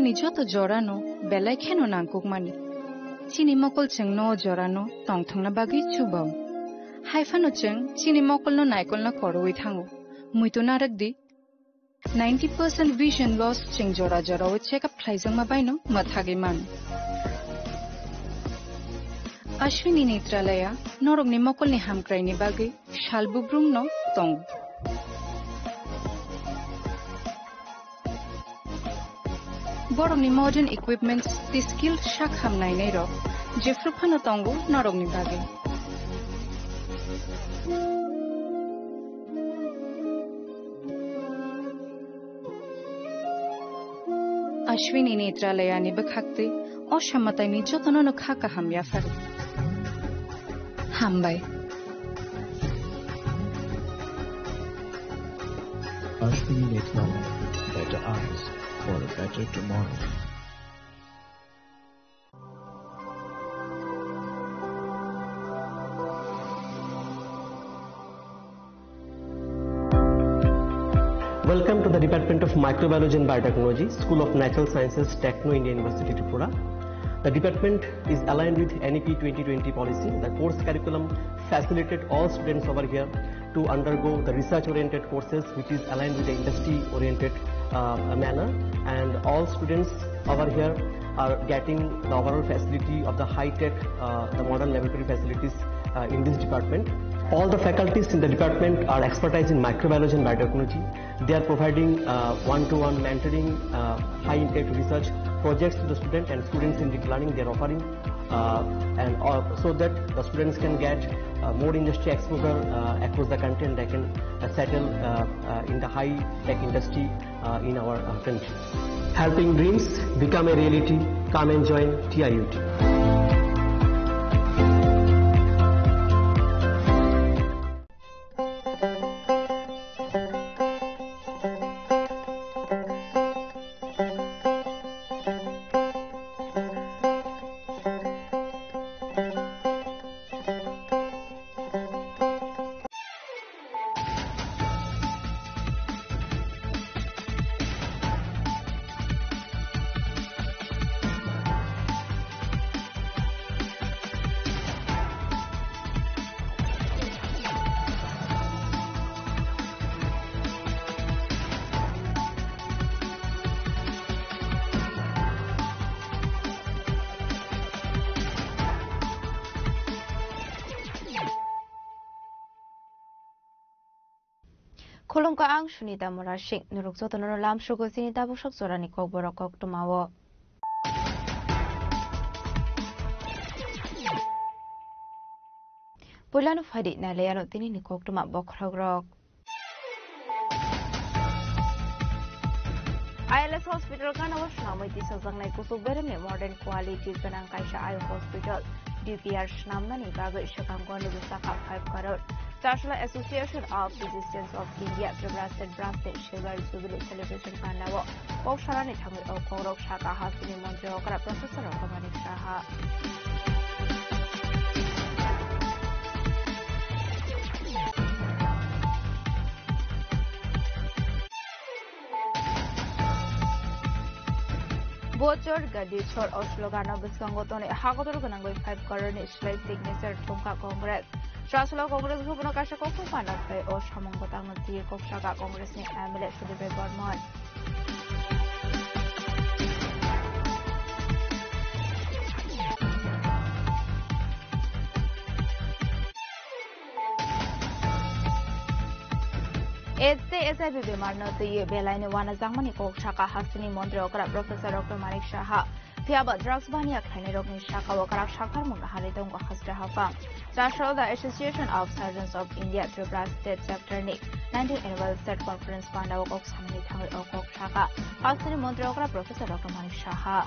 ni joto jorano belai kheno nangkukmani chini mokol cheng no jorano tongthangna bagi chubao haifano cheng chini mokol no naikol na koroi thango muito narakdi 90% vision loss cheng jora jora o check up thlaijang ma baino mathagi man Ashwini Netralaya norok ni mokol ni hamkrai ni bagi shalbubrum no tong borok ni modern equipments the skill shak hamnai nei ro jefru phano tongo norok ni bagi Ashwini Netralaya ni bakhakte o shamatai ni jotono no khaka hamya far hambai Ashwini Netralaya, better eyes for a better tomorrow. Welcome to the Department of Microbiology and Biotechnology, School of Natural Sciences, Techno India University, Tripura. The department is aligned with NEP 2020 policy. The course curriculum facilitated all students over here to undergo the research-oriented courses, which is aligned with the industry-oriented manner. And all students over here are getting the overall facility of the high-tech, the modern laboratory facilities in this department. All the faculties in the department are expertise in microbiology and biotechnology. They are providing one-to-one mentoring, high-impact research projects to the student and students in deep learning. They are offering so that the students can get more industry exposure across the country and they can settle in the high-tech industry in our country. Helping dreams become a reality. Come and join TIUT. Kolong ka ang Sunita Morashik nuruk so tono lam shugo sinita busok sorani kok borokok tumawo Pulano fadi na leyano tini ni kok tuma bokragrok ILS Hospital ka na wasna mo iti sasang na kusog bereme modern quality ganang kaisa ayo hospital DPR shnamna ni bago isyakang kono sa ka 5 crore National Association of Physicians of India Tribrasted Brasted Shivar Jubilee Celebration Pandawo Oksharani Thamir Okorok Shaka Hasini Montri Okara Professor Okamani Shaha Bochor Gadi Chor Oslogana Biskangotone Hagotor Ganangoi 5 crore Nislay Signature Tumka Congress Traslo Congress Gubernur Kasha Kofu Pandakai O Shamangotang Nati Kokshaka Congress ni Amulet Sudibe Bormon Este SIB Bimarno Ye Belaine Wana Zangmani Kokshaka Hasini Mondre Okra Professor Dr. Manik Shaha Piaba drugs bania Khainirok ni Shaka Okara Shakar Munahalitong Hasra Hafang Traslo the Association of Surgeons of India Tripura State Chapter ni 19th Annual State Conference Pandawo Koksamani Thangi Okok Shaka Hasini Mondre Okra Professor Dr. Manik Shaha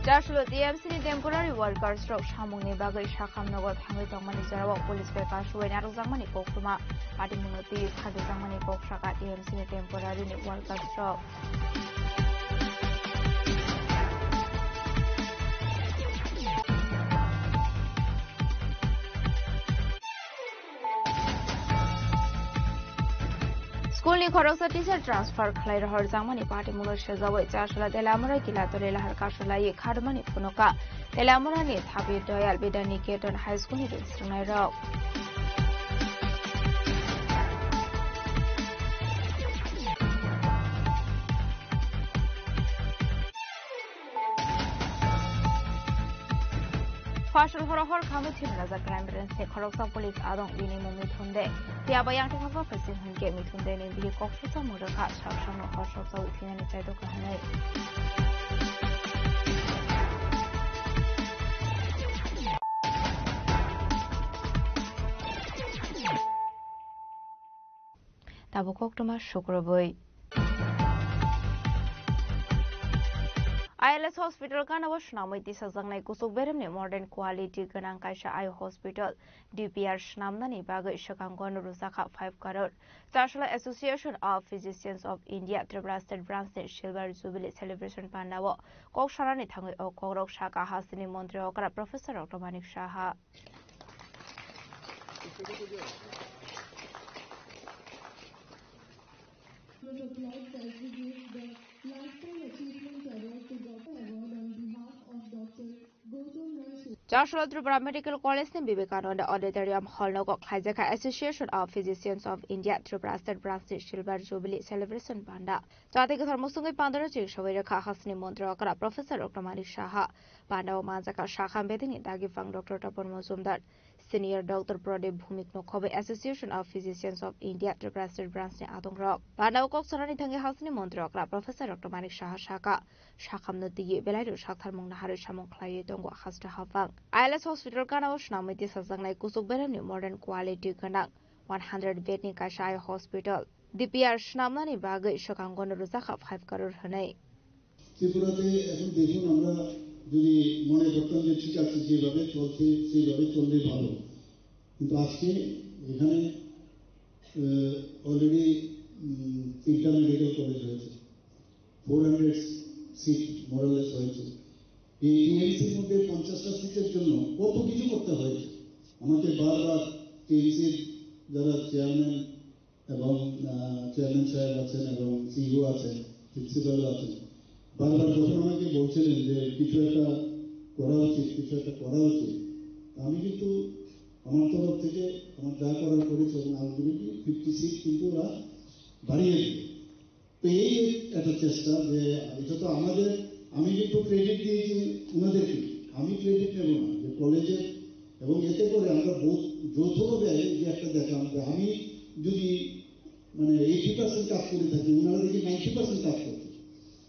Joshua TMC ni temporary workers stroke Shamung ni bagai Shakam Nagar Hangi Tongmani Jarawa Police Peka Shuai Naruzangmani Kokuma Pati Munuti Haduzangmani Kok Shaka TMC ni temporary ni workers stroke School ni khoroksa teacher transfer khlai rahar jangmani party muno shejawai chasala delamora gila tole lahar kasula ye khadmani punoka delamora ni thabi doyal bedani keton high school ni registrnai rok Fashion horror kami tim raja crime branch se khoroksa police adong bini mumi thunde tiaba yang ta kha president hunke mi thunde ne bi koksa mura kha shasang no khosok sa uthina ni chai do kahnai tabo koktoma shukraboi ILS Hospital kana was namai tisa zangnai kusuk beremni modern quality ganang kaisa I Hospital DPR namnani bagai shakanggon rusaka 5 crore National Association of Physicians of India Tripura State Branch Silver Jubilee Celebration Pandawo koksharani thangai o korok shaka hasini montri okara Professor Dr. Manik Shaha Joshua Tripura Medical College in Vivekananda Auditorium Hall Nogok Hajaka Association of Physicians of India Tripura State Branch Silver Jubilee Celebration Panda. Jati Katharmusungi Pandara Chikshavira Kahasni Montreokara Professor Dr. Manik Shaha Panda Manzaka Shakam Beding Dagifang Dr. Tapon Mozumdar Senior Dr. Pradip Bhumik Nokobe Association of Physicians of India Tripura State Branch Adong Rock Panda Okok Sarani Tangi Hasni Montreokara Professor Dr. Manik Shaha Shaka Shakam Nati Belaidu Shakar Mungahari Shamong Klai Dongo Hasta Havang ILS Hospital kana was namiti sasangnai kusuk beremni modern quality kanang 100 bed ni kasai hospital DPR namnani bagai shakanggon ruzaka 5 crore hanai ত্রিপুরাতে এখন দেখুন আমরা যদি মনে করতাম যে ঠিক আছে যেভাবে চলছে সেইভাবে চললে ভালো কিন্তু আজকে এখানে অলরেডি তিনটা মেডিকেল কলেজ হয়েছে 400 সিট মোরালেস হয়েছে এই টিএমসির মধ্যে 50টা সিটের জন্য কত কিছু করতে হয়েছে আমাকে বারবার টিএমসির যারা চেয়ারম্যান এবং চেয়ারম্যান সাহেব আছেন এবং সিইও আছেন প্রিন্সিপাল আছেন বারবার যখন আমাকে বলছিলেন যে কিছু একটা করা উচিত আমি কিন্তু আমার তরফ থেকে আমার যা করার করেছি এবং আলটিমেটলি 50 সিট কিন্তু ওরা বাড়িয়ে দিবে তো এই একটা চেষ্টা যে এটা তো আমাদের আমি কিন্তু ক্রেডিট দিয়েছি ওনাদেরকে আমি ক্রেডিট নেব না যে কলেজের এবং এতে করে আমরা যৌথভাবে যে একটা দেখলাম যে আমি যদি মানে 80% কাজ করে থাকি ওনারা দেখি 90% কাজ করছে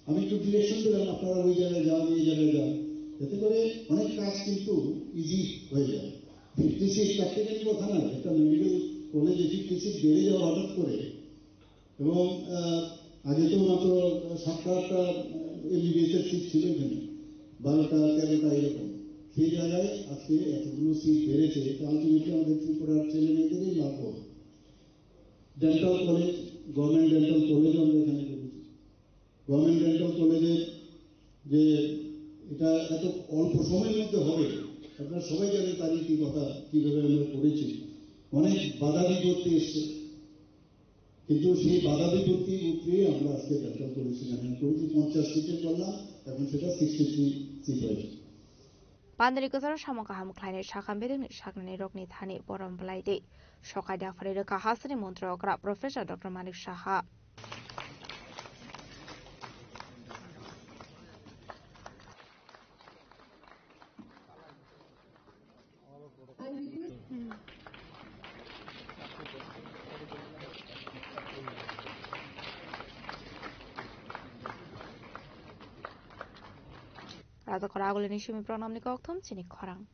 আমি একটু ডিরেকশন দিলাম আপনারা ওই জায়গায় যান এই জায়গায় যান এতে করে অনেক কাজ কিন্তু ইজি হয়ে যায় 50 সিট প্র্যাকটিক্যালি কথা না একটা মেডিকেল কলেজে 50 সিট বেড়ে যাওয়া হঠাৎ করে এবং আগে তো মাত্র 7টা এমবিবিএসের সিট ছিল এখানে 12টা 13টা এরকম সেই জায়গায় আজকে এতগুলো সিট বেড়েছে আলটিমেটলি আমাদের ত্রিপুরার ছেলে মেয়েদেরই লাভ হবে ডেন্টাল কলেজ গভর্নমেন্ট ডেন্টাল কলেজও আমরা এখানে করেছি গভর্নমেন্ট ডেন্টাল কলেজে যে এটা এত অল্প সময়ের মধ্যে হবে আপনারা সবাই জানেন তারই কি কথা কিভাবে আমরা করেছি অনেক বাধা বিপত্তি এসছে কিন্তু সেই বাধা বিপত্তি উঠে আমরা আজকে ডেন্টাল কলেজ এখানে করেছি 50 সিটের করলাম এখন সেটা 63 সিট হয়েছে Pandari kozar shamaka ham kleine shakam beding shaknani rokni thani boram blaide shokai da farida ka hasani montra okra Professor Dr. Manik Shaha Raja Koragul Nishimi Pronamni Koktum, Chini Korang.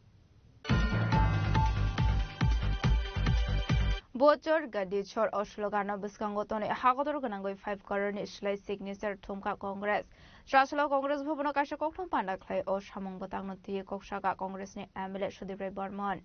Bochor Gadichor Oslogano Biskangotone, Hagodor Ganangoi 5 crore Nishlai signature Tumka Congress. Traslo Congress Bubano Kasha Koktum Panda Clay O Shamong Botang Tia Kokshaka Congress ni Amulet Shudibre Bormon.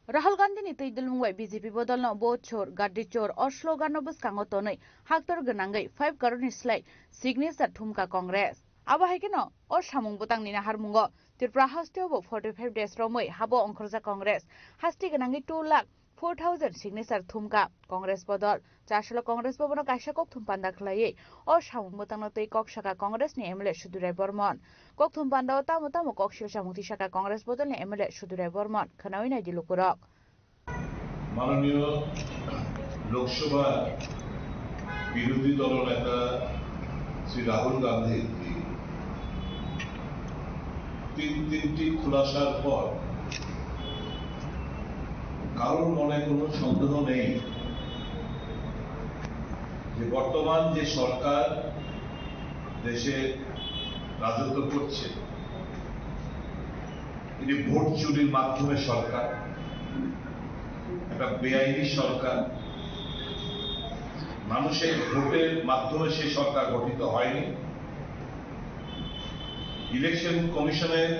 Rahul Gandhi ni Tidilungway BJP Bodolno Bochor Gadichor Oslogano Biskangotone, Haktor Ganangai 5 crore Nishlai signature Tumka Congress. Abahekino or Shamung Butang Nina Harmungo, Tripura Hastio 45 days Romoi, Habo Onkorza Congress, Hastig Nangi 2 lakh 4,000 signature থুমকা Congress বদল চারশোল কংগ্রেস ভবন কাইসা cock থুমপান্দা খলাইয়ে ও সামুং বতাংনো তৈ cock শাখা কংগ্রেসনি MLA সুদুরাই Barman cock থুমপান্দাও তামো তামো cock শিল সামুংতি শাখা Congress বদলনি MLA সুদুরাই Barman খনাউই নাইদি লুকুরক মাননীয় লোকসভা বিরোধী দলনেতা শ্রী রাহুল গান্ধী তিনটি খুলাসার পর কারোর মনে কোনো সন্দেহ নেই যে বর্তমান যে সরকার দেশে রাজত্ব করছে এটি ভোট চুরির মাধ্যমে সরকার, একটা বেআইনি সরকার, মানুষের ভোটের মাধ্যমে সেই সরকার গঠিত হয়নি। ইলেকশন কমিশনের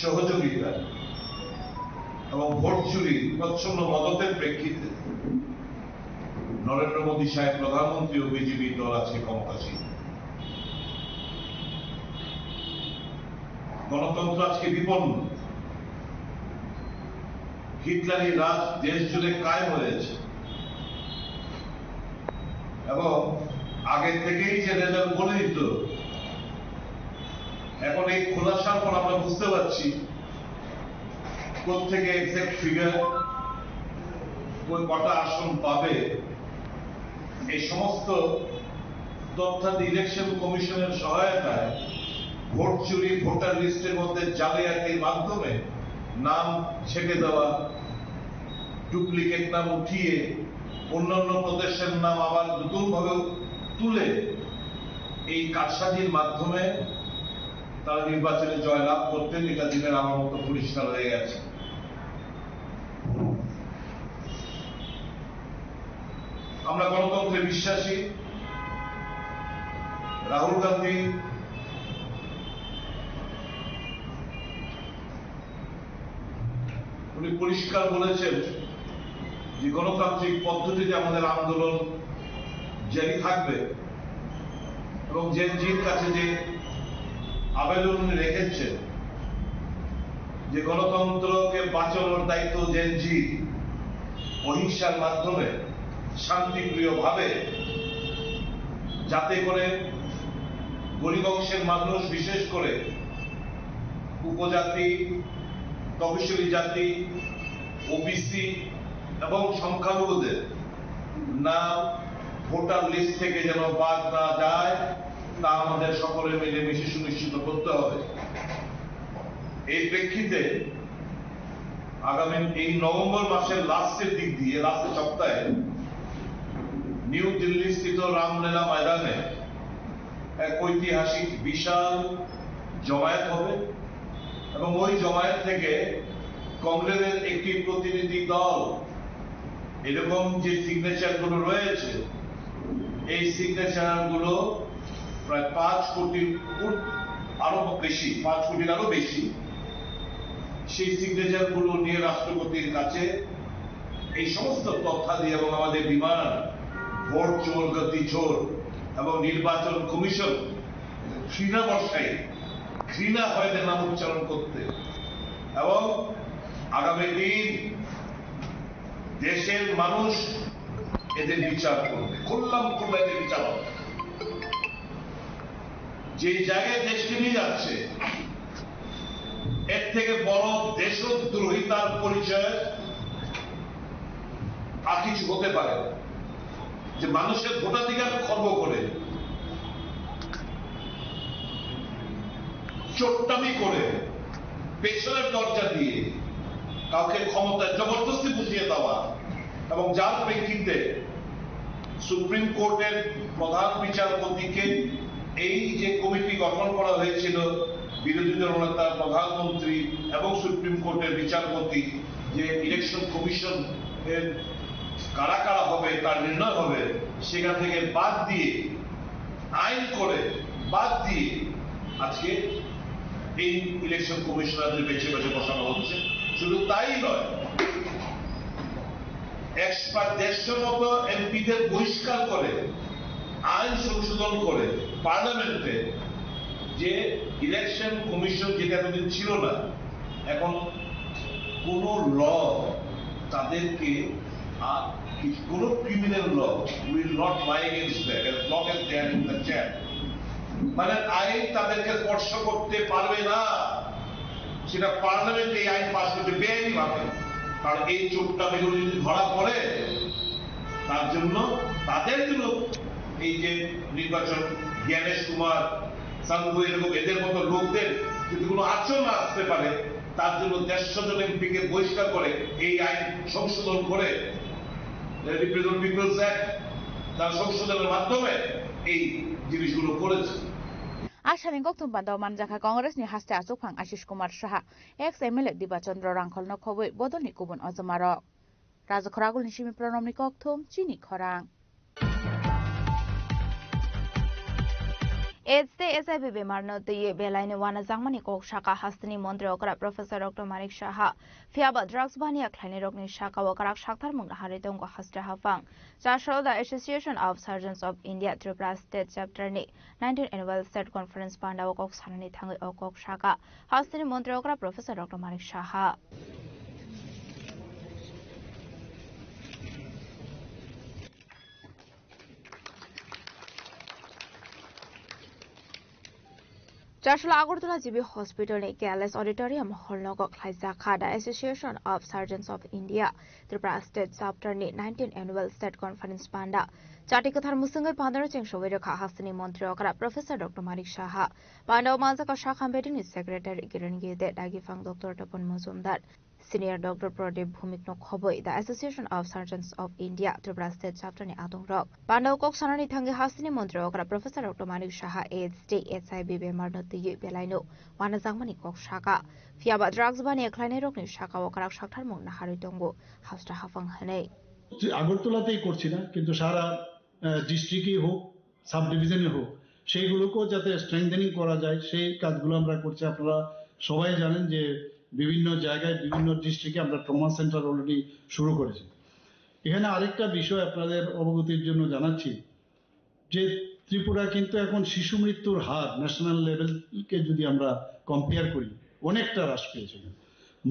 সহযোগিতা এবং ভোট চুরি প্রচ্ছন্ন মদতের প্রেক্ষিতে নরেন্দ্র মোদী সাহেব প্রধানমন্ত্রী ও বিজেপি দল আজকে ক্ষমতাসীন। গণতন্ত্র আজকে বিপন্ন, হিটলারি রাজ দেশ জুড়ে কায়েম হয়েছে এবং আগে থেকেই যে রেজাল্ট বলে দিত, এখন এই খোলাসার পর আমরা বুঝতে পারছি কোত্থেকে এক্সাক্ট ফিগার, কটা আসন পাবে, এই সমস্ত তথ্যাদি ইলেকশন কমিশনের সহায়তায় ভোট চুরি, ভোটার লিস্টের মধ্যে জালিয়াতির মাধ্যমে নাম ছেটে দেওয়া, ডুপ্লিকেট নাম উঠিয়ে অন্যান্য প্রদেশের নাম আবার নতুন ভাবে তুলে এই কারসাজির মাধ্যমে তারা নির্বাচনে জয়লাভ করতেন। এটা দিনের আমার মতো পরিষ্কার হয়ে গেছে। আমরা গণতন্ত্রে বিশ্বাসী। রাহুল গান্ধী উনি পরিষ্কার বলেছেন যে গণতান্ত্রিক পদ্ধতিতে আমাদের আন্দোলন জারি থাকবে এবং জেনজির কাছে যে আবেদন উনি রেখেছেন যে গণতন্ত্রকে বাঁচানোর দায়িত্ব জেনজি, অহিংসার মাধ্যমে শান্তিপ্রিয় ভাবে, যাতে করে গরিব অংশের মানুষ, বিশেষ করে উপজাতি, তফসিলি জাতি, ওবিসি এবং সংখ্যালঘুদের নাম ভোটার লিস্ট থেকে যেন বাদ না যায়, তা আমাদের সকলে মিলেমিশে সুনিশ্চিত করতে হবে। এই প্রেক্ষিতে আগামী এই নভেম্বর মাসের লাস্টের দিক দিয়ে, লাস্টের সপ্তাহে নিউ দিল্লি স্থিত রামলীলা ময়দানে এক ঐতিহাসিক বিশাল জমায়েত হবে এবং ওই জমায়েত থেকে কংগ্রেসের একটি প্রতিনিধি দল এরকম যে সিগনেচার গুলো রয়েছে, এই সিগনেচার গুলো প্রায় 5 কোটির আরো বেশি, 5 কোটির আরো বেশি, সেই সিগনেচার গুলো নিয়ে রাষ্ট্রপতির কাছে এই সমস্ত তথ্যাদি এবং আমাদের ডিমান্ড, ভোট চোর, গতি চোর এবং নির্বাচন কমিশন ঘৃণা বর্ষায়, ঘৃণা হয় নাম উচ্চারণ করতে, এবং আগামী দিন দেশের মানুষ এদের বিচার করবে, খুললাম খুললা এদের বিচার হবে। যে জায়গায় দেশকে নিয়ে যাচ্ছে, এর থেকে বড় দেশদ্রোহিতার পরিচয় আর কিছু হতে পারে, যে মানুষের ভোটাধিকার খর্ব করে, চোট্টামি করে, পেছনের দরজা দিয়ে কাউকে ক্ষমতায় জবরদস্তি বুঝিয়ে দেওয়া, এবং যার প্রেক্ষিতে সুপ্রিম কোর্টের প্রধান বিচারপতিকে এই যে কমিটি গঠন করা হয়েছিল, বিরোধী দলনেতা, প্রধানমন্ত্রী এবং সুপ্রিম কোর্টের বিচারপতি, যে ইলেকশন কমিশন এর কারা কারা হবে তার নির্ণয় হবে, সেখান থেকে বাদ দিয়ে, আইন করে বাদ দিয়ে আজকে এই ইলেকশন কমিশনারদের বেছে বেছে বসানো হচ্ছে। শুধু তাই নয়, 150 মতো এমপিদের বহিষ্কার করে, আইন সংশোধন করে পার্লামেন্টে যে ইলেকশন কমিশন যেটা এতদিন ছিল না, এখন কোন ল তাদেরকে কোন criminal law will not lie against that as long as they are in the chair মানে আইন তাদেরকে স্পর্শ করতে পারবে না সেটা পার্লামেন্ট এই আইন পাস করতে বেআইনি ভাবে কারণ এই চোরটা বেরোলে যদি ধরা পড়ে তার জন্য তাদের জন্য এই যে নির্বাচন জ্ঞানেশ কুমার সাঙ্গু এরকম এদের মতো লোকদের যদি কোনো আচরণ না আসতে পারে তার জন্য 150 জন এমপিকে বহিষ্কার করে এই আইন সংশোধন করে রিপ্রেজেন্ট পিপলস অ্যাক্ট তার সংশোধনের মাধ্যমে এই জিনিসগুলো করেছে আসামি গৌতম বান্দাও মানজাখা কংগ্রেসনি হাস্তে আচুকফাং আশিস কুমার সাহা এক্স এমএলএ দিবাচন্দ্র রাংখলনো খবৈ বদলনি গুবুন অজমারক রাজখরাগুলনি সিমি প্রণমনি ককথুম চিনি খরাং एचते एसआईबी बेमारनो तये बेलाइने वाना जांगमानि कोक शाखा हस्तनि मन्त्री ओकरा प्रोफेसर डॉक्टर मानिक शाह फियाबा ड्रग्स बानिया ख्लाइने रोगनि शाखा ओकरा शाखतार मुंग हारे दंग हस्ते हाफां जाशल the association of surgeons of India Tripura state chapter नि 19 एनुअल स्टेट कॉन्फ्रेंस पांडा ओकक साननि थांगै ओकक शाखा हस्तनि मन्त्री ओकरा professor doctor Manik Saha Chashla Agartala GB Hospital ni KLS Auditorium Hall Nogo Khlaisa Khada Association of Surgeons of India Tripura State Chapter ni 19 Annual State Conference Panda Chati Kathar Musungai Pandara Cheng Showero Kha Hastini Mantri Okra Professor Dr. Manik Shaha Panda Manzaka Shakha Meeting ni Secretary Kiran Gide Dagi Fang Dr. Tapan Muzumdar Senior Dr. Pradip Bhumikno Khoboi the Association of Surgeons of India Tripura State Chapter ni Adong Rock Panda Okok Sanani Thangi Hastini Mantri Okra Professor Dr. Manik Shaha AIDS SIB Bemar no Tiyi Belaino Wana Zangmani Kok Shaka Fiaba Drugs Bani Ekhlaine Rokni Shaka Okrak Shaktar Mung Nahari Tongo Hasta Hafang Hanei আগরতলাতেই করছি না কিন্তু সারা ডিস্ট্রিক্টই হোক sub ডিভিশনে হোক সেইগুলোকেও যাতে strengthening করা যায় সেই কাজগুলো আমরা করছি আপনারা সবাই জানেন যে বিভিন্ন জায়গায় বিভিন্ন ডিস্ট্রিক্টে আমরা ট্রমা সেন্টার অলরেডি শুরু করেছি এখানে আরেকটা বিষয় আপনাদের অবগতির জন্য জানাচ্ছি যে ত্রিপুরা কিন্তু এখন শিশু মৃত্যুর হার ন্যাশনাল লেভেলকে যদি আমরা কম্পেয়ার করি অনেকটা হ্রাস পেয়েছে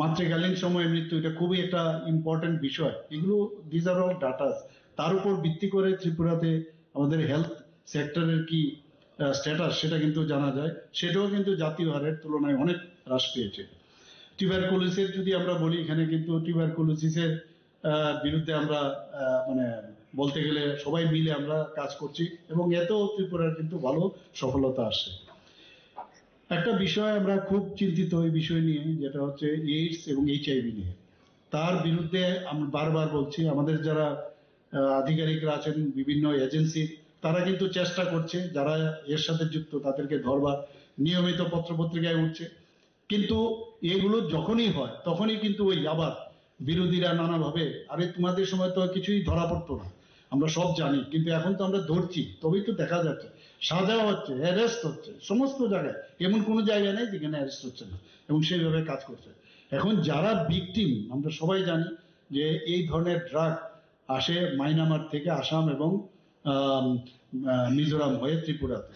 মাতৃকালীন সময়ে মৃত্যু এটা খুবই একটা ইম্পর্টেন্ট বিষয় এগুলো দিজ আর অল ডাটাস তার উপর ভিত্তি করে ত্রিপুরাতে আমাদের হেলথ সেক্টরের কি স্ট্যাটাস সেটা কিন্তু জানা যায় সেটাও কিন্তু জাতীয় হারের তুলনায় অনেক হ্রাস পেয়েছে টিউবারকুলোসিসের যদি আমরা বলি এখানে কিন্তু টিউবারকুলোসিসের বিরুদ্ধে আমরা মানে বলতে গেলে সবাই মিলে আমরা কাজ করছি এবং এতেও ত্রিপুরার কিন্তু ভালো সফলতা আসছে একটা বিষয় আমরা খুব চিন্তিত এই বিষয় নিয়ে যেটা হচ্ছে এইডস এবং এইচআইভি নিয়ে তার বিরুদ্ধে আমরা বারবার বলছি আমাদের যারা আধিকারিকরা আছেন বিভিন্ন এজেন্সি তারা কিন্তু চেষ্টা করছে যারা এর সাথে যুক্ত তাদেরকে ধরবার নিয়মিত পত্রপত্রিকায় উঠছে কিন্তু এগুলো যখনই হয় তখনই কিন্তু ওই আবার বিরোধীরা নানাভাবে আরে তোমাদের সময় তো কিছুই ধরা পড়তো না আমরা সব জানি কিন্তু এখন তো আমরা ধরছি তবেই তো দেখা যাচ্ছে সাজা হচ্ছে অ্যারেস্ট হচ্ছে সমস্ত জায়গায় এমন কোনো জায়গা নেই যেখানে অ্যারেস্ট হচ্ছে না এবং সেইভাবে কাজ করছে এখন যারা ভিকটিম আমরা সবাই জানি যে এই ধরনের ড্রাগ আসে মায়ানমার থেকে আসাম এবং মিজোরাম হয়ে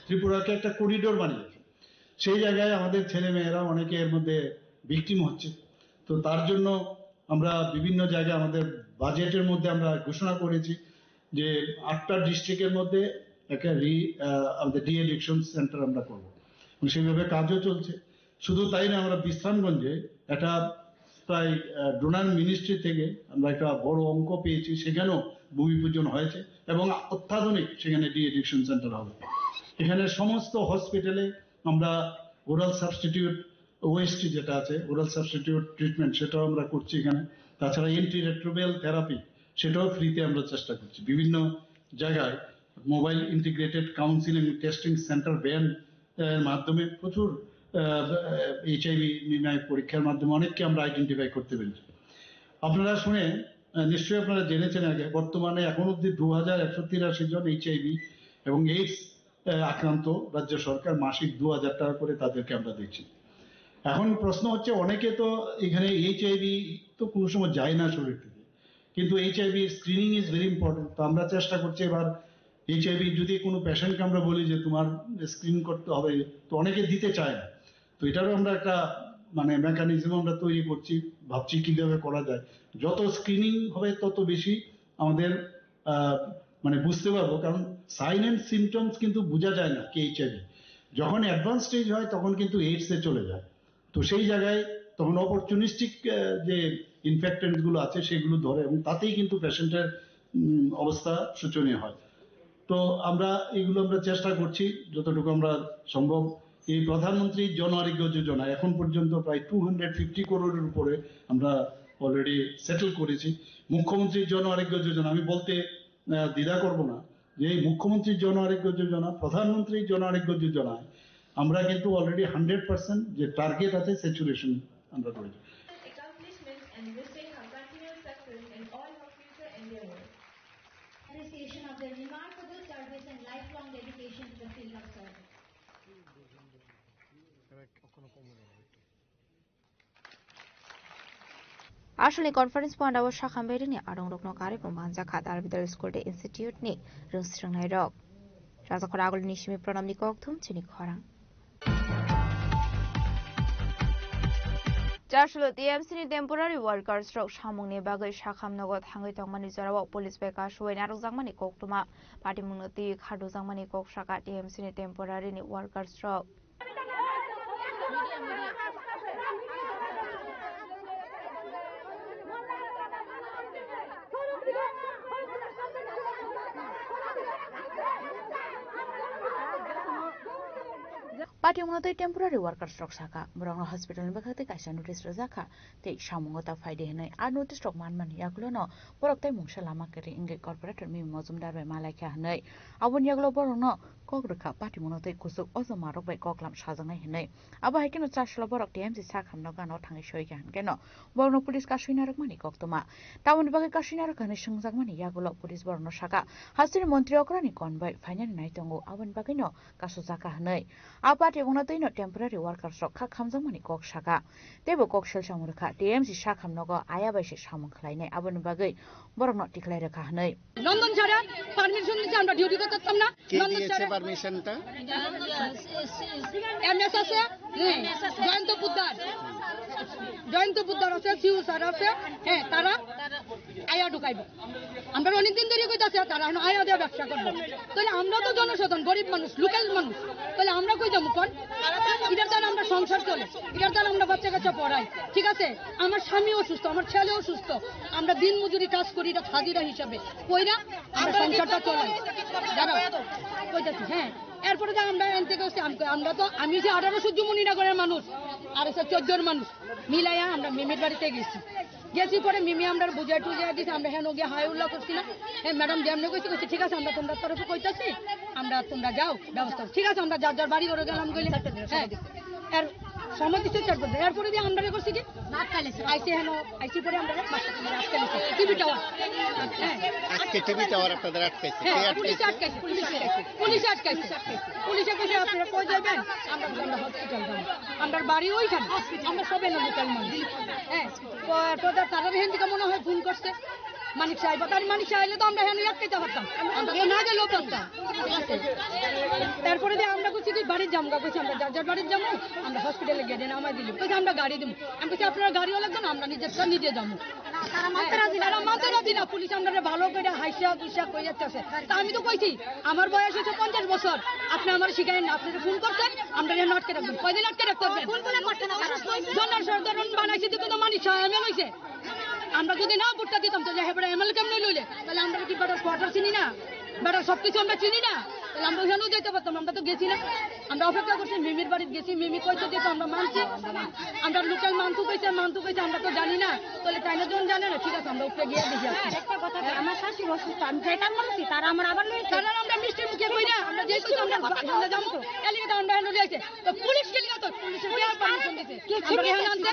ত্রিপুরাকে একটা করিডোর বানিয়েছে সেই জায়গায় আমাদের ছেলে মেয়েরা অনেকে এর মধ্যে ভিকটিম হচ্ছে তো তার জন্য আমরা বিভিন্ন জায়গায় আমাদের বাজেটের মধ্যে আমরা ঘোষণা করেছি যে 8টা ডিস্ট্রিক্টের মধ্যে একটা আমাদের ডি এডিকশন সেন্টার আমরা করবো সেইভাবে কাজও চলছে শুধু তাই না আমরা বিশ্রামগঞ্জে একটা প্রায় ডোনার মিনিস্ট্রি থেকে আমরা একটা বড় অঙ্ক পেয়েছি সেখানেও ভূমি পূজন হয়েছে এবং অত্যাধুনিক সেখানে ডি এডিকশন সেন্টার হবে এখানে সমস্ত হসপিটালে আমরা ওরাল সাবস্টিটিউট ওএসটি যেটা আছে ওরাল সাবস্টিটিউট ট্রিটমেন্ট সেটাও আমরা করছি এখানে তাছাড়া অ্যান্টিরেট্রোভাইরাল থেরাপি সেটাও ফ্রিতে আমরা চেষ্টা করছি বিভিন্ন জায়গায় mobile integrated counselling testing centre van এর মাধ্যমে প্রচুর এইচআইভি নির্ণয় পরীক্ষার মাধ্যমে অনেককে আমরা আইডেন্টিফাই করতে পেরেছি আপনারা শুনে নিশ্চয়ই আপনারা জেনেছেন আগে বর্তমানে এখন অব্দি 2183 জন এইচআইভি এবং এইডস আক্রান্ত রাজ্য সরকার মাসিক 2000 টাকা করে তাদেরকে আমরা দিচ্ছি এখন প্রশ্ন হচ্ছে অনেকে তো এখানে এইচআইভি তো কোনো সময় যায় না শরীর থেকে কিন্তু HIV screening is very important তো আমরা চেষ্টা করছি এবার এইচআইভি যদি কোনো পেশেন্টকে আমরা বলি যে তোমার স্ক্রিন করতে হবে তো অনেকে দিতে চায় না তো এটারও আমরা একটা মানে মেকানিজম আমরা তৈরি করছি, ভাবছি কিভাবে করা যায়। যত স্ক্রিনিং হবে তত বেশি আমাদের মানে বুঝতে পারবো, কারণ সাইন অ্যান্ড সিমটমস কিন্তু বোঝা যায় না কি এইচআইভি। যখন অ্যাডভান্স স্টেজ হয় তখন কিন্তু এইডসে চলে যায়। তো সেই জায়গায় তখন অপরচুনিস্টিক যে ইনফেক্টেন্ট গুলো আছে সেগুলো ধরে, এবং তাতেই কিন্তু পেশেন্টের অবস্থা শোচনীয় হয়। তো আমরা চেষ্টা করছি যতটুকু আমরা সম্ভব। এই প্রধানমন্ত্রী জন আরোগ্য যোজনা এখন পর্যন্ত প্রায় 250 করোড়ের উপরে আমরা অলরেডি সেটেল করেছি। মুখ্যমন্ত্রীর জন আরোগ্য যোজনা আমি বলতে দ্বিধা করব না যে এই মুখ্যমন্ত্রীর জন আরোগ্য যোজনা, প্রধানমন্ত্রীর জন আরোগ্য যোজনায় আমরা কিন্তু অলরেডি 100% যে টার্গেট আছে স্যাচুরেশন আমরা করেছি। Appreciation of their remarkable service and lifelong dedication to the field of service. আসলে কনফারেন্স পয়েন্ট আবার শাখাম বেরিনি আরং রকম कार्यक्रम भान्जा खात आरबिदार स्कुल इन्स्टिट्यूट नि रोंस्रंनाय रक राजाखर आगोल निसिमि प्रणामनि कक्थुम चिनि खरां जासुल टीएमसी नि टेम्पोरारि वर्कार्स रक सामुंनि बागै शाखाम नगद हांगै तंमानि जराव पुलिस बेका सुवै नारजांमानि कक्तुमा पार्टी मुंगति खादुजांमानि कक शाखा टीएमसी नि टेम्पोरारि नि वर्कार्स रक पार्टी मुंगति टेम्पोरारि वर्कार्स रक शाखा बरंग हॉस्पिटल नि बखते कायसा नोटिस रजाखा ते सामुंगता फायदे हनै आ नोटिस रक मानमानि यागलो न परक्ताय मुंगसा लामा करि इंगे कर्पोरेटर मि मजुमदार बे मालायखा हनै आबन यागलो बरंग कग्रखा पार्टी मुंगति कुसुक अजमा रक बे कक्लाम साजंनाय हनै आबा हायकेनो चासला बरक टीएमसी साखाम नगानो थाङै सयगा हनकेनो बरंग पुलिस कासुइना रक मानि कक्तमा टाउन बागै कासुइना रक हनै संजाक मानि यागलो पुलिस बरंग शाखा हासिर मन्त्री अकरानि कनबाय फाइनानि नायतंगो आबन बागैनो कासु जाका हनै आ पार्टी मुंगतिनो टेम्पोरारि वर्कार्स रक खा खामजांमानि कक शाखा तेबो कक सेल सामुरखा टीएमसी साखाम नगा आया बायसे सामुं खलायनाय आबन बागै बरंग टिकलाय रखा हनै नंदन छाड़ा परमिशन दिছে আমরা ডিউটি করতাম না নন্দন ছাড়া পারমিশনটা এমএস আছে জয়ন্ত পুদ্দার আছে সিউ স্যার আছে হ্যাঁ তারা আয়া ঢুকাইব আমরা অনেকদিন ধরে কইতাছি তারা আয়া দিয়ে ব্যবসা করব তাহলে আমরা তো জনসাধারণ গরিব মানুষ লোকাল মানুষ তাহলে আমরা কই যাবো কোন এটার দ্বারা আমরা সংসার চলে এটার দ্বারা আমরা বাচ্চা কাচ্চা পড়াই ঠিক আছে আমার স্বামী অসুস্থ আমার ছেলে অসুস্থ আমরা দিন মজুরি কাজ করি এটা হাজিরা হিসাবে কইরা আমরা সংসারটা চলাই দাঁড়াও কইতাছি হ্যাঁ এরপরে যে আমরা এনতে গেছি আমরা তো আমি যে 18 সূর্যমণিনগরের মানুষ আর 14 মানুষ মিলাইয়া আমরা মিমির বাড়িতে গেছি পরে মিমি আমরা বুঝাই টুজাই দিছি আমরা হেন গিয়ে হাই উল্লাহ করছি না হ্যাঁ ম্যাডাম যেমন কইছি ঠিক আছে আমরা তোমরা তরফে কইতাছি আমরা তোমরা যাও ব্যবস্থা ঠিক আছে আমরা যার যার বাড়ি করে গেলাম গেলে হ্যাঁ আর সম্মতি চেষ্টা করতে এরপরে দিয়ে আমরা করছি কি আইসি হেন আইসি পরে আমরা টিভি টাওয়ার আজকে টিভি টাওয়ার আপনাদের আটকাইছে কে আটকাইছে পুলিশ আটকাইছে পুলিশে কইছে আপনারা কই যাবেন আমরা হসপিটাল যাব আমরা বাড়ি ওইখানে আমরা সবাই লোকাল মানুষ হ্যাঁ তো তারা হেন থেকে মনে হয় ফোন করছে মানিক সাহেব তার মানিক সাহেব তো আমরা হেন আটকাইতে পারতাম আমরা না গেলেও পারতাম তারপরে দিয়ে আমরা কইছি কি বাড়ির জামগা কইছি আমরা যার যার বাড়ির যাবো আমরা হসপিটালে গিয়ে দেন আমায় দিল কইছি আমরা গাড়ি দেবো আমি কইছি আপনারা গাড়িও লাগবে না আমরা নিজেরটা নিজে যাবো মাতারা দিনা পুলিশ আমরা ভালো করে হাইসা কুইসা কই যাচ্ছে তা আমি তো কইছি আমার বয়স হচ্ছে 50 বছর আপনি আমার শিখাইন না আপনারা ফোন করছেন আমরা হেন আটকে রাখবেন কয়দিন আটকে রাখতে হবে ফোন করে করতে না জনসাধারণ বানাইছে দিতে তো মানিক সাহেব লইছে আমরা যদি না ভোটটা দিতাম তাহলে হেবড়া এমএলএ কেমনে লইলে তাহলে আমরা কি বেটার কোয়ার্টার চিনি না বেটার সবকিছু আমরা চিনি না তাহলে আমরা ওখানেও যেতে পারতাম আমরা তো গেছি না আমরা অপেক্ষা করছি মিমির বাড়িতে গেছি মিমি কইতে দিত আমরা মানছি আমরা লোকাল মানতু কইছে আমরা তো জানি না তাহলে তাইনা যখন জানে না ঠিক আছে আমরা উপরে গিয়ে দেখি একটা কথা আমার শাশুড়ি অসুস্থ আমি যেটা বলছি তারা আমার আবার লইছে তারা আমরা মিষ্টি মুখে কই না আমরা যেই কইছি আমরা যাবো তো এলিগে তো আমরা লই আইছে তো পুলিশ কে লিগা তো পুলিশের কি পারমিশন দিতে আমরা এখানে আনতে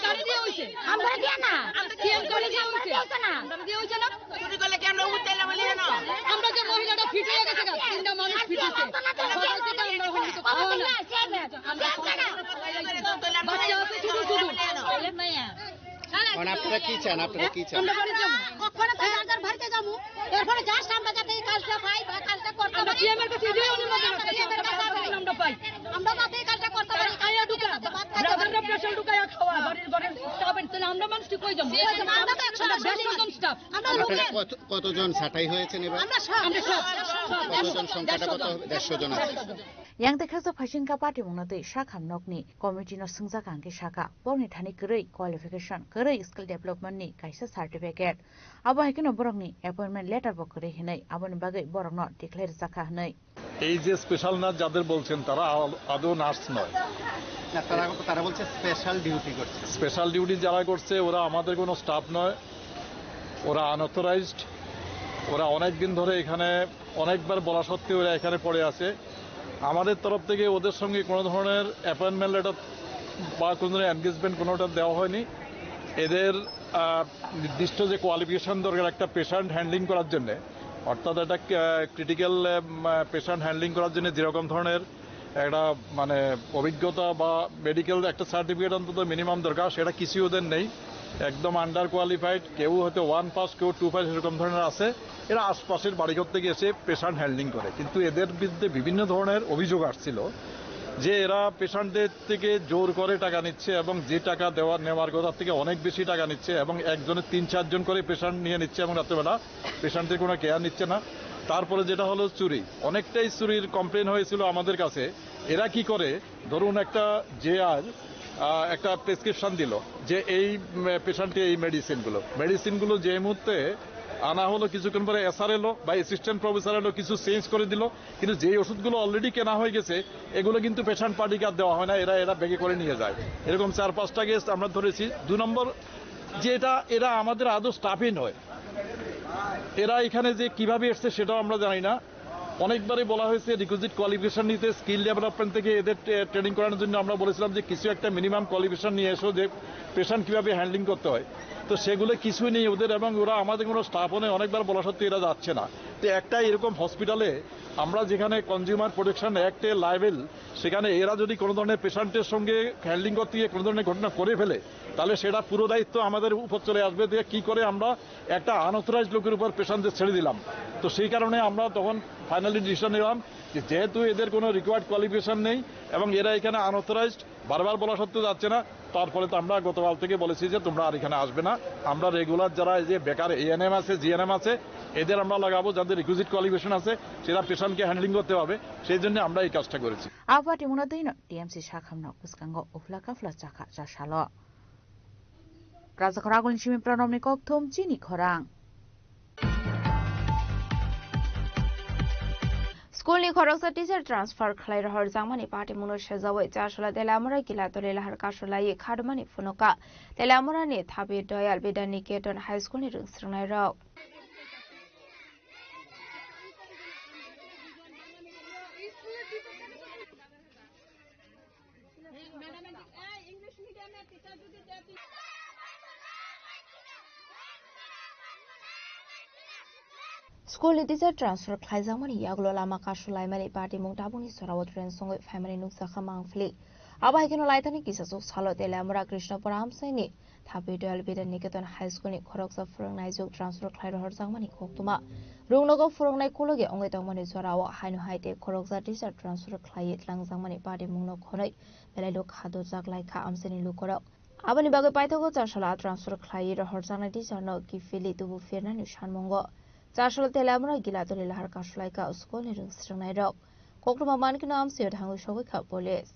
গাড়ি দিয়ে হইছে আমরা দিয়া না কি গাড়ি দিয়ে হইছে আমরা দিয়ে হইছে না চুরি করলে কেন উঠতেলা বলি না আমরা যে মহিলাটা ফিট হয়ে গেছে তিনটা মানুষ ফিট হইছে সকাল থেকে আমরা হইছে তো খাওয়া না আমরা বাচ্চা আছে ছোট ছোট মাইয়া কোন আপনারা কি চান আমরা বাড়ি যাব কখনো তার বাড়িতে যাব এরপরে যা আমরা যাতে কাজটা পাই বা কাজটা করতে আমরা টিএমের কাছে যে অনুমতি আছে আমরা পাই আমরা মাঠে কাজটা করতে পারি খাইয়া ঢুকা ব্রাদাররা প্রেশার ঢুকায়া খাওয়া বাড়ির ঘরের স্টাফ তাহলে আমরা মানুষ কি কই যাব আমরা তো 100 জন স্টাফ আমরা কতজন ছাঁটাই হয়েছেন এবার কতজন সংখ্যাটা কত 150 জন আছে yang dekha so phasing ka party mona tei shakha nokni committee no sungja kangke shaka borni thani grei qualification grei skill development ni kaisa certificate abo hekino borokni appointment letter bo kore hinai aboni bagai borokno declare jaka hinai এই যে special nurse যাদের বলছেন তারা আদৌ nurse নয় তারা বলছে special duty করছে স্পেশাল ডিউটি যারা করছে ওরা আমাদের কোনো স্টাফ নয় ওরা আনঅথরাইজড ওরা অনেক দিন ধরে এখানে অনেকবার বলা সত্ত্বেও ওরা এখানে পড়ে আছে আমাদের তরফ থেকে ওদের সঙ্গে কোনো ধরনের অ্যাপয়েন্টমেন্ট লেটার বা কোনো ধরনের এনগেজমেন্ট কোনোটা দেওয়া হয়নি এদের নির্দিষ্ট যে কোয়ালিফিকেশন দরকার একটা পেশেন্ট হ্যান্ডলিং করার জন্য অর্থাৎ একটা ক্রিটিক্যাল পেশেন্ট হ্যান্ডলিং করার জন্য যেরকম ধরনের একটা মানে অভিজ্ঞতা বা মেডিকেল একটা সার্টিফিকেট অন্তত মিনিমাম দরকার সেটা কিছুই ওদের নেই একদম আন্ডার কোয়ালিফাইড কেউ হয়তো 1 পাস কেউ 2 পাস এরকম ধরনের আছে এরা আশপাশের বাড়িঘর থেকে এসে পেশেন্ট হ্যান্ডলিং করে কিন্তু এদের বিরুদ্ধে বিভিন্ন ধরনের অভিযোগ আসছিল যে এরা পেশেন্টদের থেকে জোর করে টাকা নিচ্ছে এবং যে টাকা নেওয়ার কথা থেকে অনেক বেশি টাকা নিচ্ছে এবং একজনের 3-4 জন করে পেশেন্ট নিয়ে নিচ্ছে এবং রাত্রেবেলা পেশেন্টের কোনো কেয়ার নিচ্ছে না তারপরে যেটা হলো চুরি অনেকটাই চুরির কমপ্লেন হয়েছিল আমাদের কাছে এরা কি করে ধরুন একটা জেআর একটা প্রেসক্রিপশন দিল যে এই পেশেন্টে এই মেডিসিনগুলো যে মুহূর্তে আনা হলো কিছুক্ষণ পরে এসআর এলো বা অ্যাসিস্ট্যান্ট প্রফেসর এলো কিছু চেঞ্জ করে দিল কিন্তু যেই ওষুধগুলো অলরেডি কেনা হয়ে গেছে এগুলো কিন্তু পেশেন্ট পার্টিকে আর দেওয়া হয় না এরা ব্যাগে করে নিয়ে যায় এরকম 4-5টা কেস আমরা ধরেছি 2 নম্বর যে এরা আমাদের আদৌ স্টাফই নয় এরা এখানে যে কিভাবে এসছে সেটাও আমরা জানি না অনেকবারই বলা হয়েছে রিকুইজিট কোয়ালিফিকেশন নিতে স্কিল ডেভেলপমেন্ট থেকে এদের ট্রেনিং করানোর জন্য আমরা বলেছিলাম যে কিছু একটা মিনিমাম কোয়ালিফিকেশন নিয়ে এসো যে পেশেন্ট কিভাবে হ্যান্ডলিং করতে হয় তো সেগুলো কিছুই নেই ওদের এবং ওরা আমাদের কোনো স্টাফও নেই অনেকবার বলা সত্ত্বেও এরা যাচ্ছে না তো একটা এরকম হসপিটালে আমরা যেখানে কনজিউমার প্রোটেকশন অ্যাক্টে লাইবেল সেখানে এরা যদি কোনো ধরনের পেশেন্টের সঙ্গে হ্যান্ডলিং করতে গিয়ে কোনো ধরনের ঘটনা করে ফেলে তাহলে সেটা পুরো দায়িত্ব আমাদের উপর চলে আসবে যে কি করে আমরা একটা আনঅথরাইজড লোকের উপর পেশেন্টদের ছেড়ে দিলাম তো সেই কারণে আমরা তখন ফাইনালি ডিসিশন নিলাম যে যেহেতু এদের কোনো রিকোয়ার্ড কোয়ালিফিকেশন নেই এবং এরা এখানে আনঅথরাইজড বারবার বলা সত্ত্বেও যাচ্ছে না তারপরে তো আমরা গতকাল থেকে বলেছি যে তোমরা আর এখানে আসবে না আমরা রেগুলার যারা এই যে বেকার এএনএম আছে জিএনএম আছে এদের আমরা লাগাবো যাদের রিকুইজিট কোয়ালিফিকেশন আছে সেটা পেশেন্টকে হ্যান্ডলিং করতে হবে সেই জন্য আমরা এই কাজটা করেছি আবাটি মুনাদইন টিএমসি শাখামনা কুসকাঙ্গ উফলা কাফলা চাকা চাশালো রাজাখরাগুল সিমি প্রণমনি ককথম চিনি খরাং स्कूलनि खरगसा टीचर ट्रान्सफर खालायरहर जांमानि पार्टी मुनो सेजावै चारसला तेलामरा गिला तले लाहार कासलायै खादमानि फुनका तेलामरानि थाबि दयाल बिदानिकेतन हाई स्कुलनि रोंस्रंनाय राव स्कूल टीचर ट्रान्सफर खालायजांमानि यागुलो लामा कासलायमानि पार्टी मुं दाबुनि सरावत ट्रेन संगै फाइमानि नुकसाखा मांफलि आबाहायखिनो लायतानि किसासुक सालो तेलामरा कृष्णपुर हामसायनि थाबि दयाल बिदानिकेतन हाई स्कुलनि खरगसा फोरोंनाय जुग ट्रान्सफर खालायरहर जांमानि खक्तुमा रुंनगो फोरोंनाय कुलगे अंगै तंमानि जराव हायनो हायते खरगसा टीचर ट्रान्सफर खालायै लांजांमानि पार्टी मुंनो खनै बेलायलो खादो जागलायखा आमसानि लुकराव आबानि बागै पाइथगो चारसला ट्रान्सफर खालायै रहर जानाय टीचरनो किफिलि तुबु फेरनानि सानमंगो चारसला तेलामरा गिला तले लाहार कासलायका स्कुलनि रोंस्रंनाय राव कक्रमा मानकिनो आमसियो थांगो सगैखा पुलिस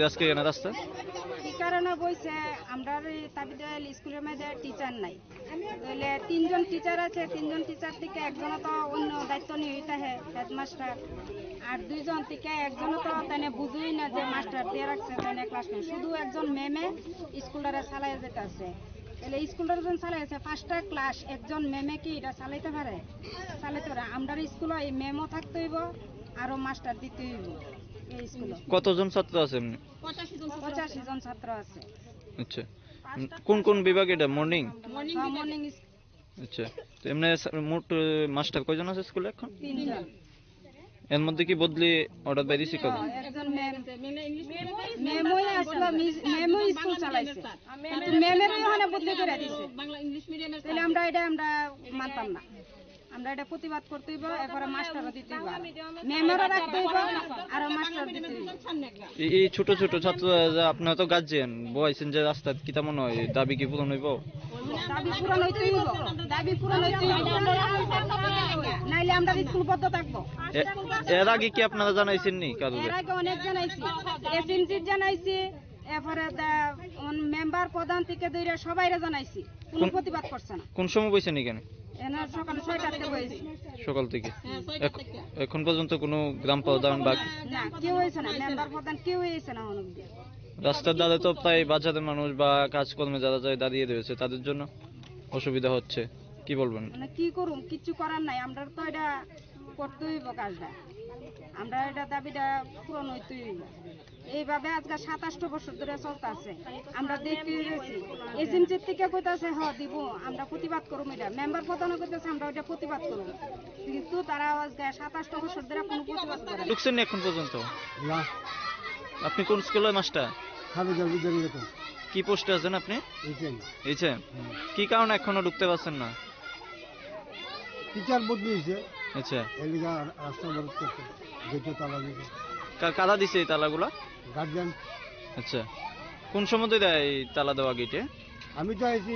আজকে এখানে রাস্তা এই কারণে বইছে আমরা তাবিদাল স্কুলের মধ্যে টিচার নাই তাহলে 3 জন টিচার আছে 3 জন টিচার থেকে একজন তো অন্য দায়িত্ব নিতে হয় হেডমাস্টার আর 2 জন থেকে একজন তো তানে বুঝুই না যে মাস্টার দিয়ে রাখছে তানে ক্লাস নেই শুধু একজন মেমে স্কুলটারে চালায় যেতেছে তাহলে স্কুলটার জন চালাইছে 5টা ক্লাস একজন মেমে কি এটা চালাইতে পারে আমরা স্কুলে এই মেমও থাকতে হইব আর মাস্টার দিতে হইব কতজন ছাত্র আছে 85 জন ছাত্র আছে আচ্ছা কোন কোন বিভাগ এটা? মর্নিং? মর্নিং আচ্ছা, তো এমনি মোট মাস্টার কয়জন আছে স্কুলে এখন? 3 জন। এর মধ্যে কি বদলি অর্ডার বাইরেছি কবে? একজন মেমোই আসলো, মেমোই স্কুল চালাইছে, কিন্তু মেমের ওখানে বদলি করে দিছে বাংলা ইংলিশ মিডিয়ামে। তাহলে আমরা মানতাম না, আমরা এটা প্রতিবাদ করতে হইব, এরপরে মাস্টারও দিতে হইব, মেমেরও রাখতে হইব, আর মাস্টার দিতে হইব। এই ছোট ছোট ছাত্র আপনারা তো গার্জিয়ান বয়সেন যে রাস্তা কি তেমন হয়, দাবি কি পূরণ হইব? দাবি পূরণ হইতে হইব, দাবি পূরণ হইতে হইব, নাইলে আমরা স্কুল বদ্ধ থাকবো। এর আগে কি আপনারা জানাইছেন নি কারো? এর আগে অনেক জানাইছি, এসএমসি জানাইছি, এরপরে মেম্বার প্রধান থেকে ধরে সবাইরে জানাইছি, কোনো প্রতিবাদ করছে না। কোন সময় বইছেন এখানে? সকাল 6টার থেকে বইছি। সকাল থেকে এখন পর্যন্ত কোনো গ্রাম প্রধান বা না কেউ হয়েছে না, মেম্বার প্রধান কেউ হয়েছে না। রাস্তার ধারে তো প্রায় বাজারের মানুষ বা কাজকর্মে যারা যায় দাঁড়িয়ে রয়েছে, তাদের জন্য অসুবিধা হচ্ছে, কি বলবেন? মানে কি করুম, কিচ্ছু করার নাই, আমরা তো এটা করতে হইব কাজটা, আমরা এটা দাবিটা পূরণ হইতে হইব। এইভাবে আজকে 27 বছর ধরে চলতেছে, আমরা দেখতে গেছি। এসএমসি থেকে কইতাছে দিব, আমরা প্রতিবাদ করুম, এটা মেম্বার প্রধানও কইতাছে আমরা ওইটা প্রতিবাদ করুম, কিন্তু তারা আজকে 27 বছর ধরে কোনো প্রতিবাদ করে না। ঢুকছেন এখন পর্যন্ত? না। আপনি কোন স্কুলের মাস্টার? কি পোস্টে আছেন আপনি? এইচএম। কি কারণে এখনো ঢুকতে পারছেন না? টিচার বদলি হয়েছে। আচ্ছা, এলিগা রাস্তা বন্ধ করতে গেটে তালা দিয়েছে। কারা দিছে এই তালাগুলা? গার্জিয়ান। আচ্ছা, কোন সময় দেয় এই তালা দেওয়া গেটে? আমি তো আইছি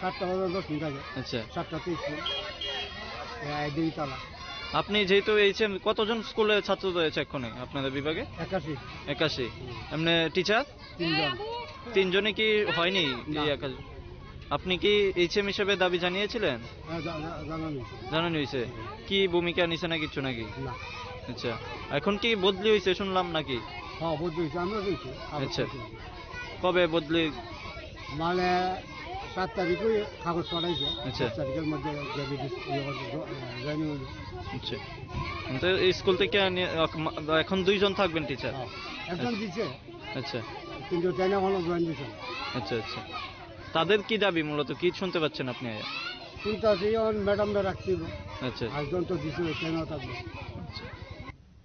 7:10 আগে। আচ্ছা, 7টাতে স্কুল এই তালা। আপনি যেহেতু এইচএম, কতজন স্কুলে ছাত্র রয়েছে এখনই আপনাদের বিভাগে? 81। এমনি টিচার 3 জন। 3 জনে কি হয়নি? আপনি কি এইচএম হিসেবে দাবি জানিয়েছিলেন? জানানো হয়েছে। কি ভূমিকা নিছে না কিছু নাকি? না। আচ্ছা, এখন কি বদলি হয়েছে শুনলাম নাকি? হ্যাঁ বদলি হয়েছে, আমরা দেখছি। আচ্ছা, কবে বদলি? মানে 7 তারিখে কাগজ পাঠাইছে। আচ্ছা, 7 তারিখের মধ্যে আচ্ছা, তো এই স্কুল থেকে এখন 2 জন থাকবেন টিচার? একজন দিচ্ছে। আচ্ছা, কিন্তু তাই না হলো জয়েন দিচ্ছে। আচ্ছা আচ্ছা, তাদের কি দাবি মূলত, কি শুনতে পাচ্ছেন আপনি? চিন্তা ম্যাডামরা রাখছি। আচ্ছা, একজন তো দিচ্ছে, কেন থাকবে?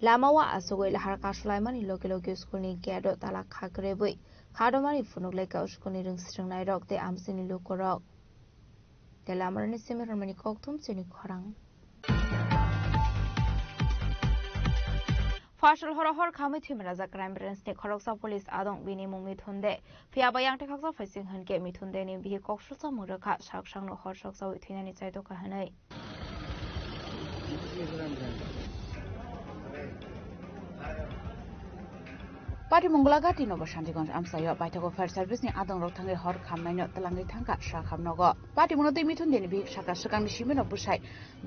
Lamawa asogoi lahar kasulaiman loge skulni gedo tala khagrebui khadomari funuk leka skulni ringstrungnai rok te amsini lukorok te lamarani semirmani koktum chini khorang Fashal horahor khamui thimraja crime branch ne khoroksa police adong bini mungmi thunde phiabayang te khaksa faising hanke mithunde ni bihi koksusa muraka saksangno horsoksa uithinani chaito kahanai Pati Monggolagati Nobo Shantigonj Amsayo Baitago Fire Service ni Adong Roktangi Hor Khamnaino Talangi Thangka Shakhamnogo Pati Monote Mithun Deni Big Shaka Shakang Shimeno Bushai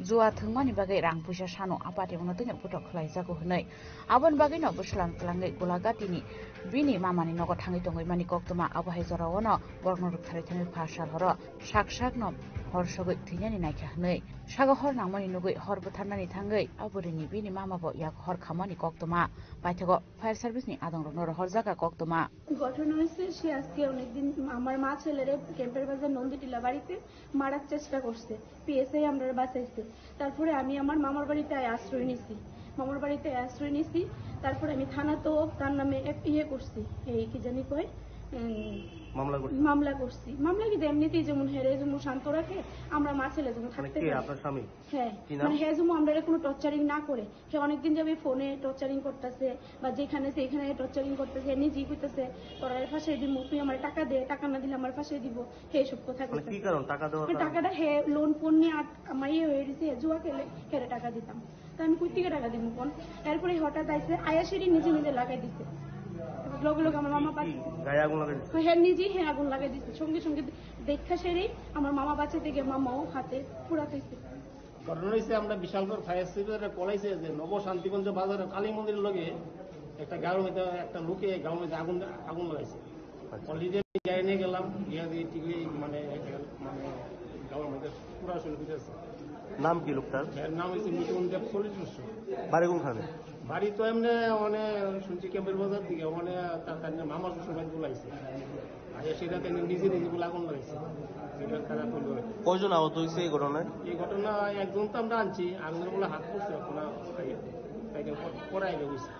Zua Thungmani Bagai Rang Pusha Shano Apati Monote Putok Klaizago Hunai Abon Bagai no Bushlan Talangi Golagati ni Bini Mamani Nogo Tangi Tongo Mani Koktuma Abahizora Wono Borno Rukharitani Pashal Horo Shak Shakno Hor Shogoi Tinyani Naikahnai Shago Hor Namani Nugui Hor Butanani Tangai Aburini Bini Mamabo Yak Hor Khamani Koktuma Baitago Fire Service ni Adong হরজাকা কক্তমা ঘটনা হয়েছে সে আজকে অনেকদিন আমার মা ছেলেরে ক্যাম্পের বাজার নন্দীটিলা বাড়িতে মারার চেষ্টা করছে পিএসআই আমরা বাঁচাইছে তারপরে আমি আমার মামার বাড়িতে আশ্রয় নিছি তারপরে আমি থানাতেও তার নামে করছি এই কি জানি কয় মামলা করছি মামলা কি এমনিতেই যেমন হেরে যেমন শান্ত রাখে আমরা মা ছেলে যেমন থাকতে পারি হ্যাঁ মানে হে যেমন আমরা কোনো টর্চারিং না করে সে অনেকদিন যাবে ফোনে টর্চারিং করতেছে বা যেখানে সেখানে টর্চারিং করতেছে নিজেই কইতেছে তোরা ফাঁসে দিব তুই আমার টাকা দে টাকা না দিলে আমার ফাঁসে দিব হে সব কথা কি কারণ টাকা দেওয়া টাকাটা হে লোন ফোন নিয়ে আমার হয়ে গেছে জুয়া খেলে হেরে টাকা দিতাম তো আমি কই থেকে টাকা দিব কোন এরপরে হঠাৎ আইছে আয়াসিরি নিজে নিজে লাগাই দিছে লোক আমার মামা পাচ্ছে গায়ে আগুন লাগাই দিছে হ্যাঁ নিজেই আগুন লাগাই দিছে সঙ্গে সঙ্গে দেখা সেরে আমার মামা বাঁচাতে গিয়ে মামাও হাতে পুরাতেছে ঘটনা হয়েছে আমরা বিশালগড় ফায়ার সার্ভিসে কলাইছে যে নব শান্তিগঞ্জ বাজারে কালী মন্দিরের লগে একটা গাঁর মধ্যে একটা লোকে গাঁর মধ্যে আগুন লাগাইছে অলরেডি গায়ে নিয়ে গেলাম গিয়ে দিয়ে ঠিকই মানে গাঁর মধ্যে পুরা চলে দিতেছে নাম কি লোকটার? এর নাম হচ্ছে মিঠুন দেব সলিড। বাড়ি কোনখানে? বাড়ি তো এমনি মানে শুনছি ক্যাম্পের বাজার দিকে মানে তার মামার শ্বশুর বাড়ি বলাইছে আর সেটাতে নিজে বলে আগুন লাগাইছে। কয়জন আহত হয়েছে এই ঘটনায়? এই ঘটনা একজন তো আমরা আনছি, আগুনের বলে হাত পড়ছে, পরে আগে হয়েছে।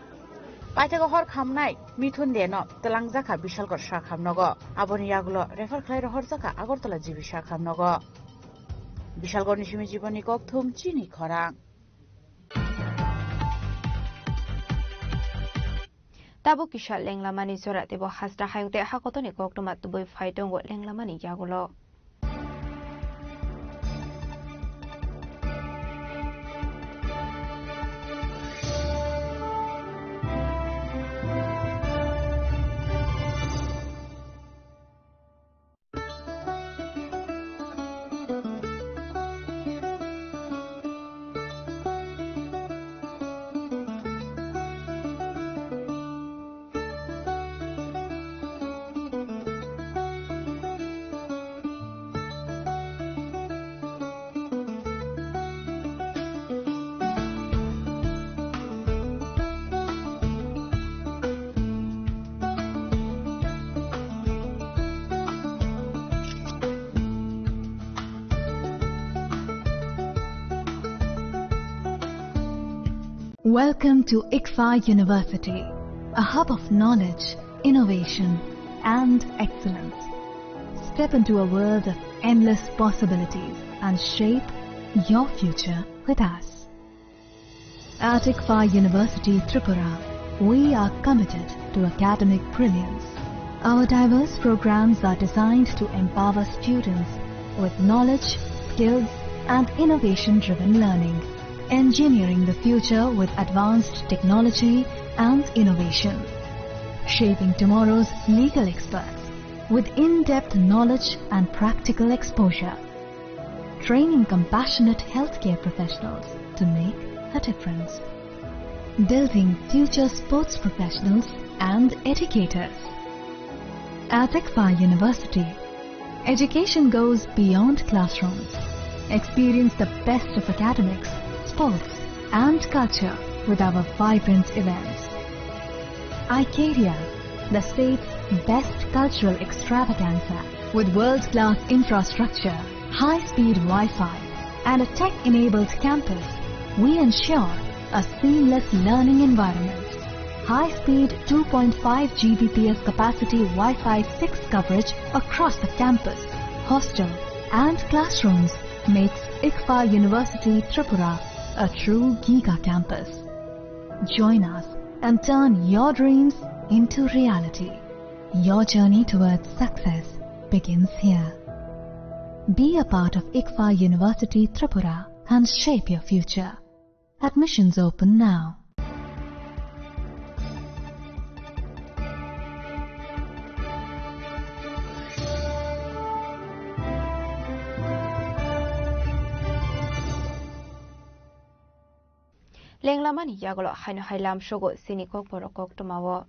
পাইথাগো হর খামনাই মিথুন দেন তেলাংজাখা বিশালগড় শাহ খামনগ আবনি ইয়াগুলো রেফার খালাই হর জাখা আগরতলা জিবি শাহ খামনগ বিশালগড় নিসিমি জীবনী ককথুম চিনি খরাং Tabu kisha lenglamani sora tebo hasra hayungte hakotoni koktuma tuboi faitongo lenglamani yagulo. Welcome to ICFA University, a hub of knowledge, innovation, and excellence. Step into a world of endless possibilities and shape your future with us. At ICFA University, Tripura, we are committed to academic brilliance. Our diverse programs are designed to empower students with knowledge, skills, and innovation-driven learning. Engineering the future with advanced technology and innovation. Shaping tomorrow's legal experts with in-depth knowledge and practical exposure. Training compassionate healthcare professionals to make a difference. Building future sports professionals and educators. At ICFA University, education goes beyond classrooms. Experience the best of academics, sports and culture with our vibrant events. ICARIA, the state's best cultural extravaganza with world-class infrastructure, high-speed Wi-Fi and a tech-enabled campus, we ensure a seamless learning environment. High-speed 2.5 Gbps capacity Wi-Fi 6 coverage across the campus, hostel and classrooms makes ICFA University Tripura a true Giga campus. Join us and turn your dreams into reality. Your journey towards success begins here. Be a part of ICFA University Tripura and shape your future. Admissions open now. Lenglamani yagulo haino hailam shogo sinikok borokok tumawo.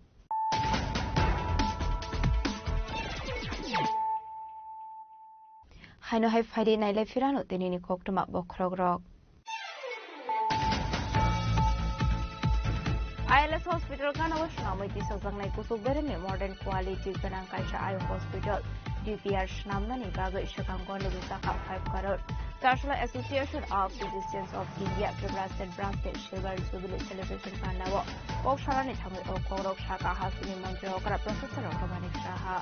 Haino hai faidi naile firano tenini kok tuma bokrogrok. ILS Hospital kan awas namai tisojang nai kusuk bereme modern quality ganang kaisa ayo hospital DPR shnamnani bagai shakang gondo bisaka 5 crore. National Association of Physicians of India Tripura State Branch Silver Jubilee Celebration Kanawo Oksharani Thamu Okorok Shaka Hasini Montreal Okara Professor Dr. Manik Shaha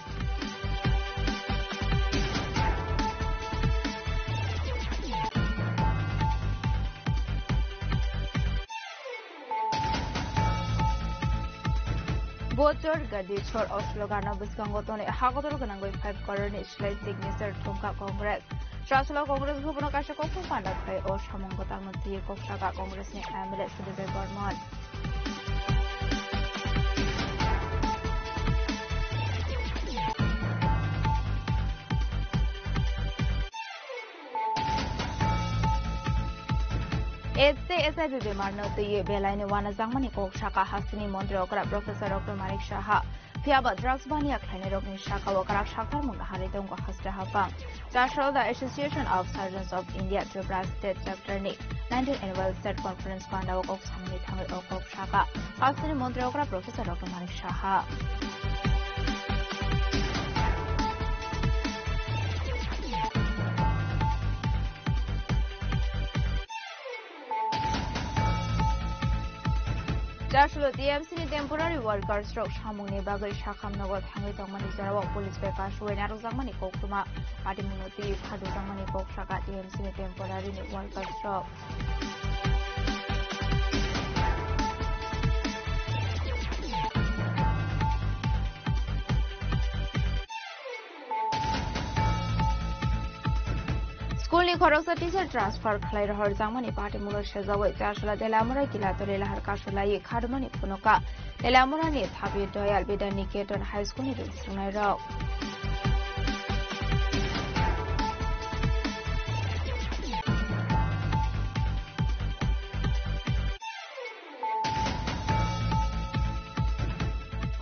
Bochor Gadi Chor Oslogana Biskangotone Hagotor Ganangoi 5 crore slide signature Thumka Congress Chancellor Congress Bhubono Kasha Kokku Pandat by O Shamongotang Mati Kokshaka Congress ni Amile Sudhir Barman SIB bemarno tiye belaini wana jangmani kok shaka hasini mondre okra Professor Dr. Manik Shaha Piaba drugs bania khaine rokni shaka okra shakar mun hare dong ko hasra hapang Jashal the Association of Surgeons of India Tripura State Chapter ni 19th annual state conference panda ok samni thangai ok shaka hasini mondre okra Professor Dr. Manik Shaha Jashlo TMC ni temporary workers rok samung ni bagai shakam nagot hangai tongmani jarawa police beka shwe narok jangmani koktuma pati munoti khadu jangmani kok shaka TMC ni temporary ni workers rok School ni khoroksa teacher transfer khlai rahar jangmani party mulor shejawai Jashla delamura kila tole lahar kasulai khadmani punoka delamura ni thabi doyal beda niketon high school ni sunai rok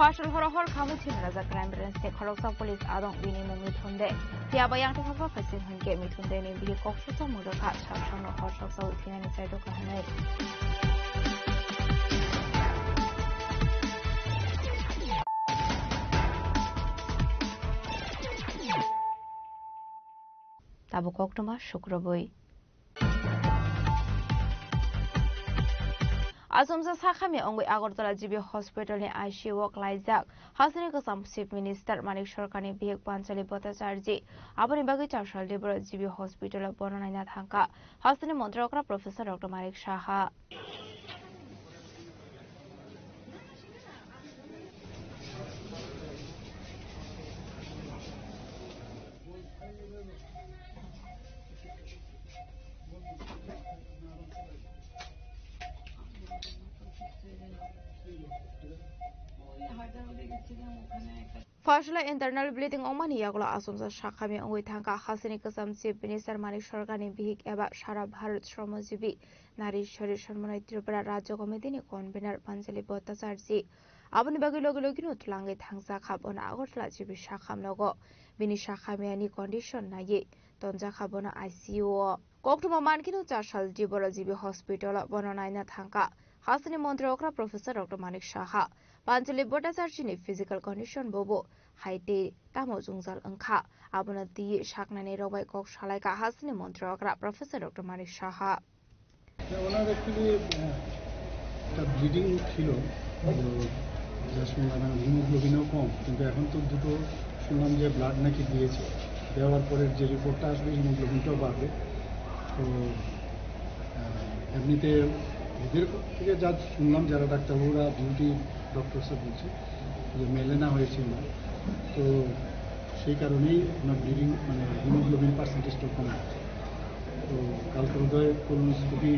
Partial horror kamu tin raja crime branch se khoroksa police adong bini mumi thunde tiaba yang thapa phasin hanke mi thunde ni bi kokshota mudaka chapshano horshoksa uthina ni saido kahanai tabu koktoma shukroboi Asomsa Sakhami Ongwe Agartala GB Hospital ni ICU work Laizak Hasani Kasam Chief Minister Manik Sarkani Bihek Panchali Bhattacharya Abani Bagi Chashal Debra GB Hospital Bonanaina Thangka Hasani Montrakra Professor Dr. Manik Shaha Fashla internal bleeding omani yagla asumsa shakhami ongoi thangka hasini kasam chief minister Manik Sarkani bihik eba Sara Bharat Shramajibhi Nari Shari Sharmanai Tripura Rajya Committee ni convener Panchali Bhattacharya abani bagi logi utlangai thangsa khabona Agartala jibi shakham nogo bini shakhami ani condition nayi tonja khabona ICU koktuma mankinu chashal dibora jibi hospital bonanaina thangka hasini mantri okra Professor Dr. Manik Shaha Panchali Bhattacharya ni physical condition bobo haite tamo jungzal angkha abuna di shaknani robai kok shalai ka hasini mantri okra Professor Dr. Manik Shaha owner actually একটা bleeding ছিল যা শুনলাম হিমোগ্লোবিনও কম কিন্তু এখন তো দুটো শুনলাম যে ব্লাড নাকি দিয়েছে দেওয়ার পরে যে রিপোর্টটা আসবে হিমোগ্লোবিনটাও বাড়বে তো এমনিতে এদের থেকে যা শুনলাম যারা ডাক্তারবাবুরা ডিউটি ডক্টরসে বলছে যে মেলেনা হয়েছে ওনার তো সেই কারণেই ওনার ব্লিডিং মানে হিমোগ্লোবিন পার্সেন্টেজটা কম আছে তো কালকে উদয় কোলোনোস্কোপি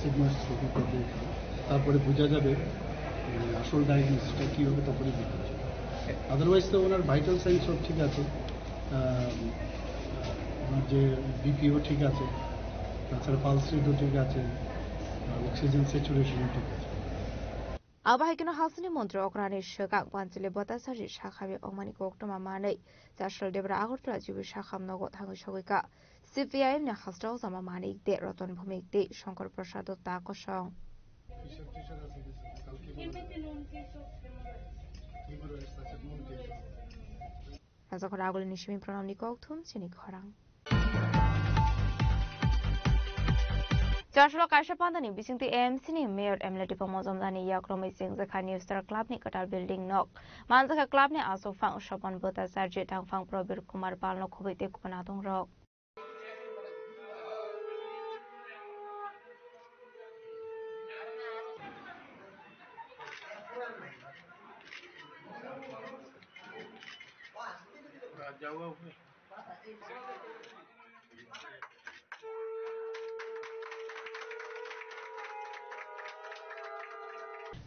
সিগমাস্কোপি করবে তারপরে বোঝা যাবে আসল ডায়াগনোসিসটা কী হবে তারপরে বোঝা যাবে আদারওয়াইজ তো ওনার ভাইটাল সাইন সব ঠিক আছে ওনার যে বিপিও ঠিক আছে তাছাড়া পালস রেটও ঠিক আছে অক্সিজেন স্যাচুরেশনও ঠিক আছে Abahikino hasini mantri okrani shakak Panchali Bhattacharya shakhami omani koktoma manai Jashal Debra Agartala jibi shakham nogo thangai shogika CPIM ni hasrao zama manik de Ratan Bhumik de Shankar Prasad ta kosong Razakor agul nishimi pranam ni koktum chini khorang Jashlo Kaisha Pandani Bisingti AMC ni Mayor Emily Pomozomdani Yakromi Singh Zakha New Star Club ni Katal Building Nok Manzaka Club ni Aso Fang Shapan Bhattacharya Tang Fang Probir Kumar Palno Khobite Kupanatong Rok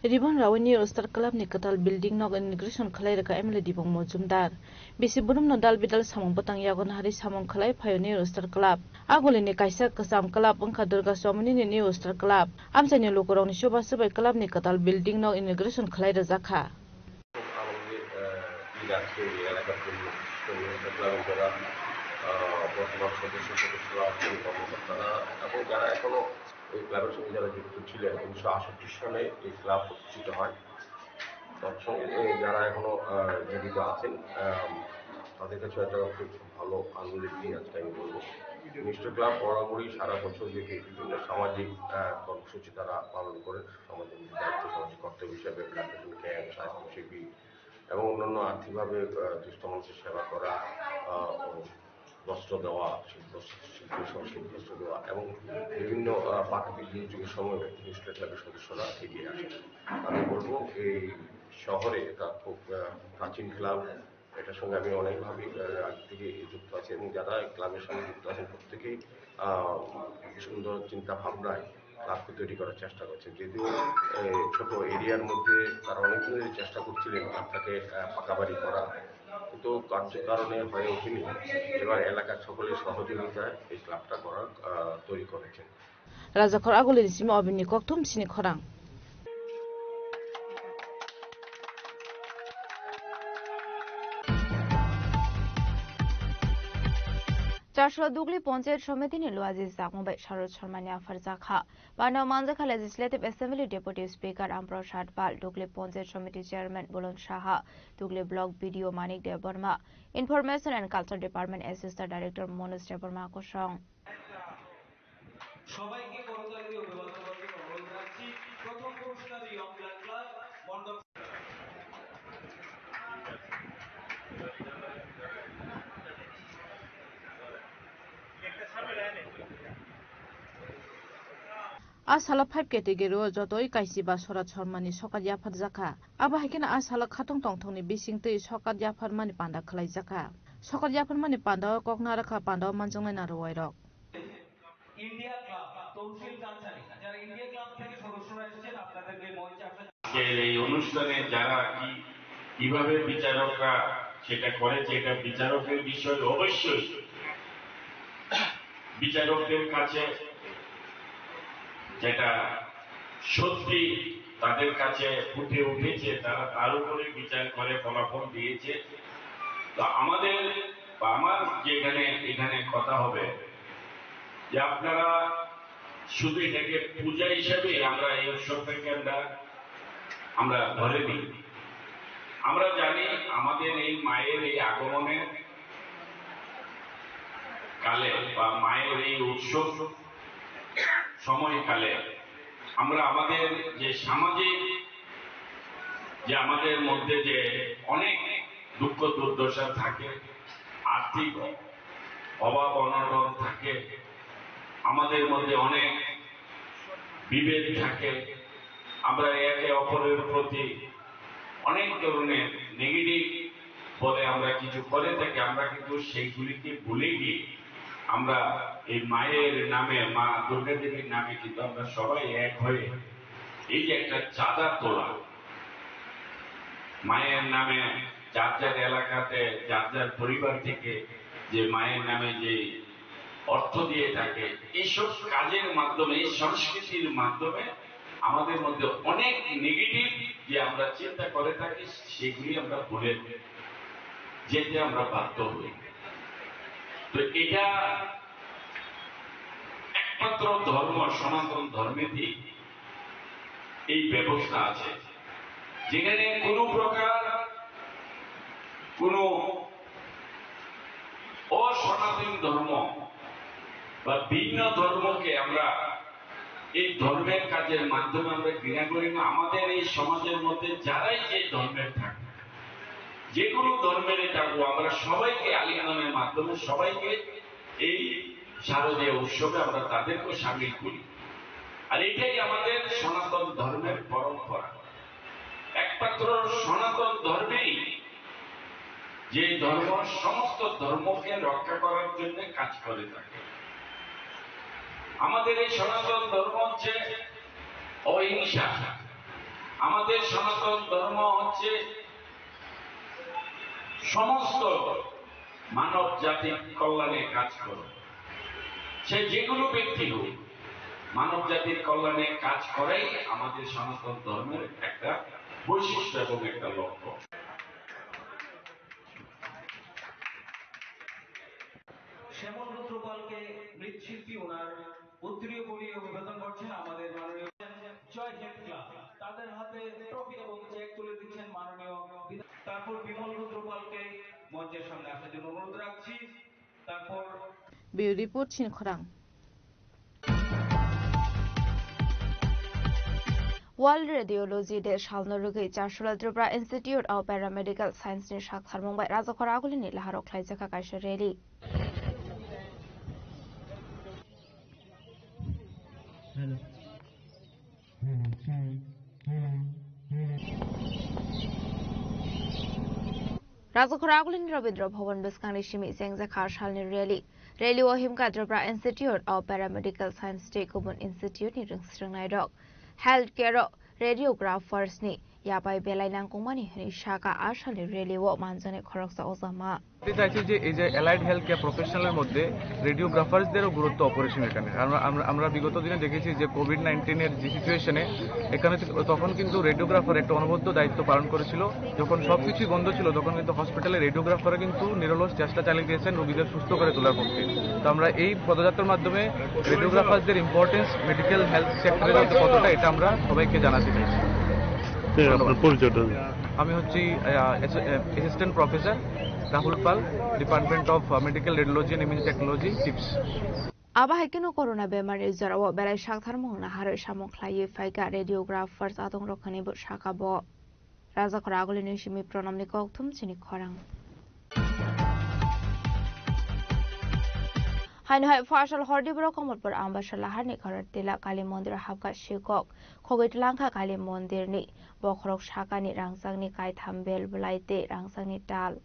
ribbon रावनि रोस्टार club नि कताल building नग इनग्रेशन खलाय रका MLA Dibang Majumdar बिसि बुरुम न दाल बिदाल सामंग बतंग यागन हारि सामंग खलाय फायनि रोस्टार club आगोलिनि कायसा कसाम club अंखा Durga स्वामिनि नि रोस्टार club आमसानि लोकरंनि शोभा सबाय club नि कताल building नग इनग्रेशन खलाय रजाखा বর্তমান সদস্য সদস্যরা আছেন কর্মকর্তারা এবং যারা এখনো এই ক্লাবের সঙ্গে যারা যুক্ত ছিলেন 1968 সালে এই ক্লাব প্রতিষ্ঠিত হয় তার সঙ্গে যারা এখনো জীবিত আছেন তাদের কাছে একটা খুব ভালো আনন্দের দিন আজকে আমি বলবো মিস্টার ক্লাব বরাবরই সারা বছর ব্যাপী বিভিন্ন সামাজিক কর্মসূচি তারা পালন করে সমাজের দায়িত্ব সামাজিক কর্তব্য হিসাবে ব্লাড ক্যাম্প স্বাস্থ্যসেবী এবং অন্যান্য আর্থিকভাবে দুস্থ মানুষের সেবা করা বস্ত্র দেওয়া শিল্পী সংস্কৃতি বস্ত্র দেওয়া এবং বিভিন্ন প্রাকৃতিক দুর্যোগের সময় মিস্টার ক্লাবের সদস্যরা এগিয়ে আসেন আমি বলবো এই শহরে এটা খুব প্রাচীন ক্লাব এটার সঙ্গে আমি অনেকভাবে আগে থেকে যুক্ত আছি এবং যারা ক্লাবের সঙ্গে যুক্ত আছেন প্রত্যেকেই সুন্দর চিন্তা ভাবনায় ক্লাবকে তৈরি করার চেষ্টা করছেন যদিও ছোট এরিয়ার মধ্যে তারা অনেকদিনের চেষ্টা করছিলেন ক্লাবটাকে পাকা বাড়ি করা কিন্তু কার্যকারণে হয়ে ওঠেনি এবার এলাকার সকলের সহযোগিতায় এই ক্লাবটা করার তৈরি করেছেন রাজাখর আগুলিনি সিমা অবিনি ককথুম সিনি খরাং চারশো দুগলি পঞ্চায়েত সমিতি নিল আজি জাকমবাই শারদ শর্মানি আফার জাখা পানা মানজাখা লেজিসলেটিভ অ্যাসেম্বলি ডেপুটি স্পিকার আমপ্রসাদ Pal Dukli panchayat samiti chairman Bulan Saha Dukli block BDO Manik Debbarma information and culture department assistant director Manoj Debbarma আকর্ষণ সবাইকে করতালি অভিবাদন করতে অনুরোধ রাখছি প্রথম পুরস্কার ইয়ং ব্লাড ক্লাব মণ্ডপ आसाला 5 केटेगरी जतोय काइसिबा सरात शर्मानि सकात याफार जाखा आबा हाइकेना आसाला खाथं तंथंनि बिसिंतै सकात याफार मानि पान्दा खलाय जाखा सकात याफार मानि पान्दा ककना राखा पान्दा मानजंनाय नारवायरक ইন্ডিয়া ক্লাব তৌসিল কালচারি যারা ইন্ডিয়া ক্লাব থেকে সদস্যরা এসেছেন আপনাদেরকে মঞ্চে আপনাদের এই অনুষ্ঠানে যারা কিভাবে বিচারকরা সেটা করেছে এটা বিচারকের বিষয় অবশ্যই বিচারকদের কাছে যেটা সত্যি তাদের কাছে ফুটে উঠেছে তারা তার উপরে বিচার করে ফলাফল দিয়েছে তো আমাদের বা আমার যেখানে এখানে কথা হবে যে আপনারা শুধু এটাকে পূজা হিসেবে আমরা এই উৎসবটাকে আমরা ধরে নিই আমরা জানি আমাদের এই মায়ের এই আগমনের কালে বা মায়ের এই উৎসব সময়কালে আমরা আমাদের যে সামাজিক যে আমাদের মধ্যে যে অনেক দুঃখ দুর্দশা থাকে আর্থিক অভাব অনটন থাকে আমাদের মধ্যে অনেক বিভেদ থাকে আমরা একে অপরের প্রতি অনেক ধরনের নেগেটিভ বলে আমরা কিছু করে থাকি আমরা কিন্তু সেইগুলিকে ভুলে গিয়ে আমরা এই মায়ের নামে মা দুর্গা দেবীর নামে কিন্তু আমরা সবাই এক হয়ে এই যে একটা চাঁদা তোলা মায়ের নামে যার যার এলাকাতে যার যার পরিবার থেকে যে মায়ের নামে যে অর্থ দিয়ে থাকে এইসব কাজের মাধ্যমে এই সংস্কৃতির মাধ্যমে আমাদের মধ্যে অনেক নেগেটিভ যে আমরা চিন্তা করে থাকি সেগুলি আমরা ভুলে যেতে আমরা বাধ্য হই তো এটা একমাত্র ধর্ম সনাতন ধর্মেরই এই ব্যবস্থা আছে যেখানে কোনো প্রকার কোনো অসনাতন ধর্ম বা ভিন্ন ধর্মকে আমরা এই ধর্মের কাজের মাধ্যমে আমরা ঘৃণা করি না আমাদের এই সমাজের মধ্যে যারাই যে ধর্মের থাকে যে কোনো ধর্মেরই থাকবো আমরা সবাইকে আলিঙ্গনের মাধ্যমে সবাইকে এই শারদীয় উৎসবে আমরা তাদেরকেও সামিল করি আর এটাই আমাদের সনাতন ধর্মের পরম্পরা একমাত্র সনাতন ধর্মেই যে ধর্ম সমস্ত ধর্মকে রক্ষা করার জন্য কাজ করে থাকে আমাদের এই সনাতন ধর্ম হচ্ছে অহিংসা আমাদের সনাতন ধর্ম হচ্ছে সমস্ত মানব জাতির কল্যাণে কাজ করে। সে যেগুলো ব্যক্তি হোক, মানব জাতির কল্যাণে কাজ করাই আমাদের সনাতন ধর্মের একটা বৈশিষ্ট্য এবং একটা লক্ষ্য। শ্যামল রুদ্রপালকে মৃৎশিল্পী ওনার উত্তরীয় পরিয়ে অভিবাদন করছেন আমাদের মাননীয় জয় হেড ক্লাব। তাদের হাতে ট্রফি এবং চেক তুলে দিচ্ছেন মাননীয়। তারপর বিমল রুদ্রপালকে মঞ্চের সামনে আসার জন্য অনুরোধ রাখছি। তারপর ব্যুরো রিপোর্ট চিনখরাং। World Radiology Day Shalnorugui Charshulatrubra Institute of Paramedical Science ni Shakhar Mumbai Rajakhor Agulini Laharok Khlaijaka Kaisha Rally. Rajakhor Agulini Rabindra Bhavan Biskangni Shimi Sengza Kharshalni Rally. Rally Wahimka Drubra Institute of Paramedical Science State Kubun Institute ni Ringsrang Naidok. Healthcare radiographers ni yabai belai nangkungmani ni shaka ashali rally wo manjane khoroksa ozama চাইছি যে এই যে allied health care প্রফেশনালের মধ্যে রেডিওগ্রাফার্সদেরও গুরুত্ব অপরিসীম এখানে। কারণ আমরা বিগত দিনে দেখেছি যে কোভিড-19 এর যে সিচুয়েশনে এখানে তখন কিন্তু রেডিওগ্রাফার একটা অনবদ্য দায়িত্ব পালন করেছিল। যখন সবকিছুই বন্ধ ছিল তখন কিন্তু হসপিটালে রেডিওগ্রাফাররা কিন্তু নিরলস চেষ্টা চালিয়ে দিয়েছেন রোগীদের সুস্থ করে তোলার পক্ষে। তো আমরা এই পদযাত্রার মাধ্যমে রেডিওগ্রাফারদের ইম্পর্টেন্স মেডিকেল হেলথ সেক্টরে কতটা এটা আমরা সবাইকে জানাতে চাইছি। আমি হচ্ছি assistant professor Rahul Pal, department of medical radiology and imaging technology, tips. Abahakino corona bemari jarawo belai shakthar mungna haro samong khlai faika radiographers atong rokhani bo shakabo Rajakhor Agulini shimi pronamni kokthum chini khorang Hainhai Fashal Hordibro Komotpur Ambashala Harni Kharar Tila Kali Mondir Habka Shikok Khogitlanka Kali Mondir ni Bokrok Shakani Rangsangni Kai Thambel Bulaite Rangsangni Tal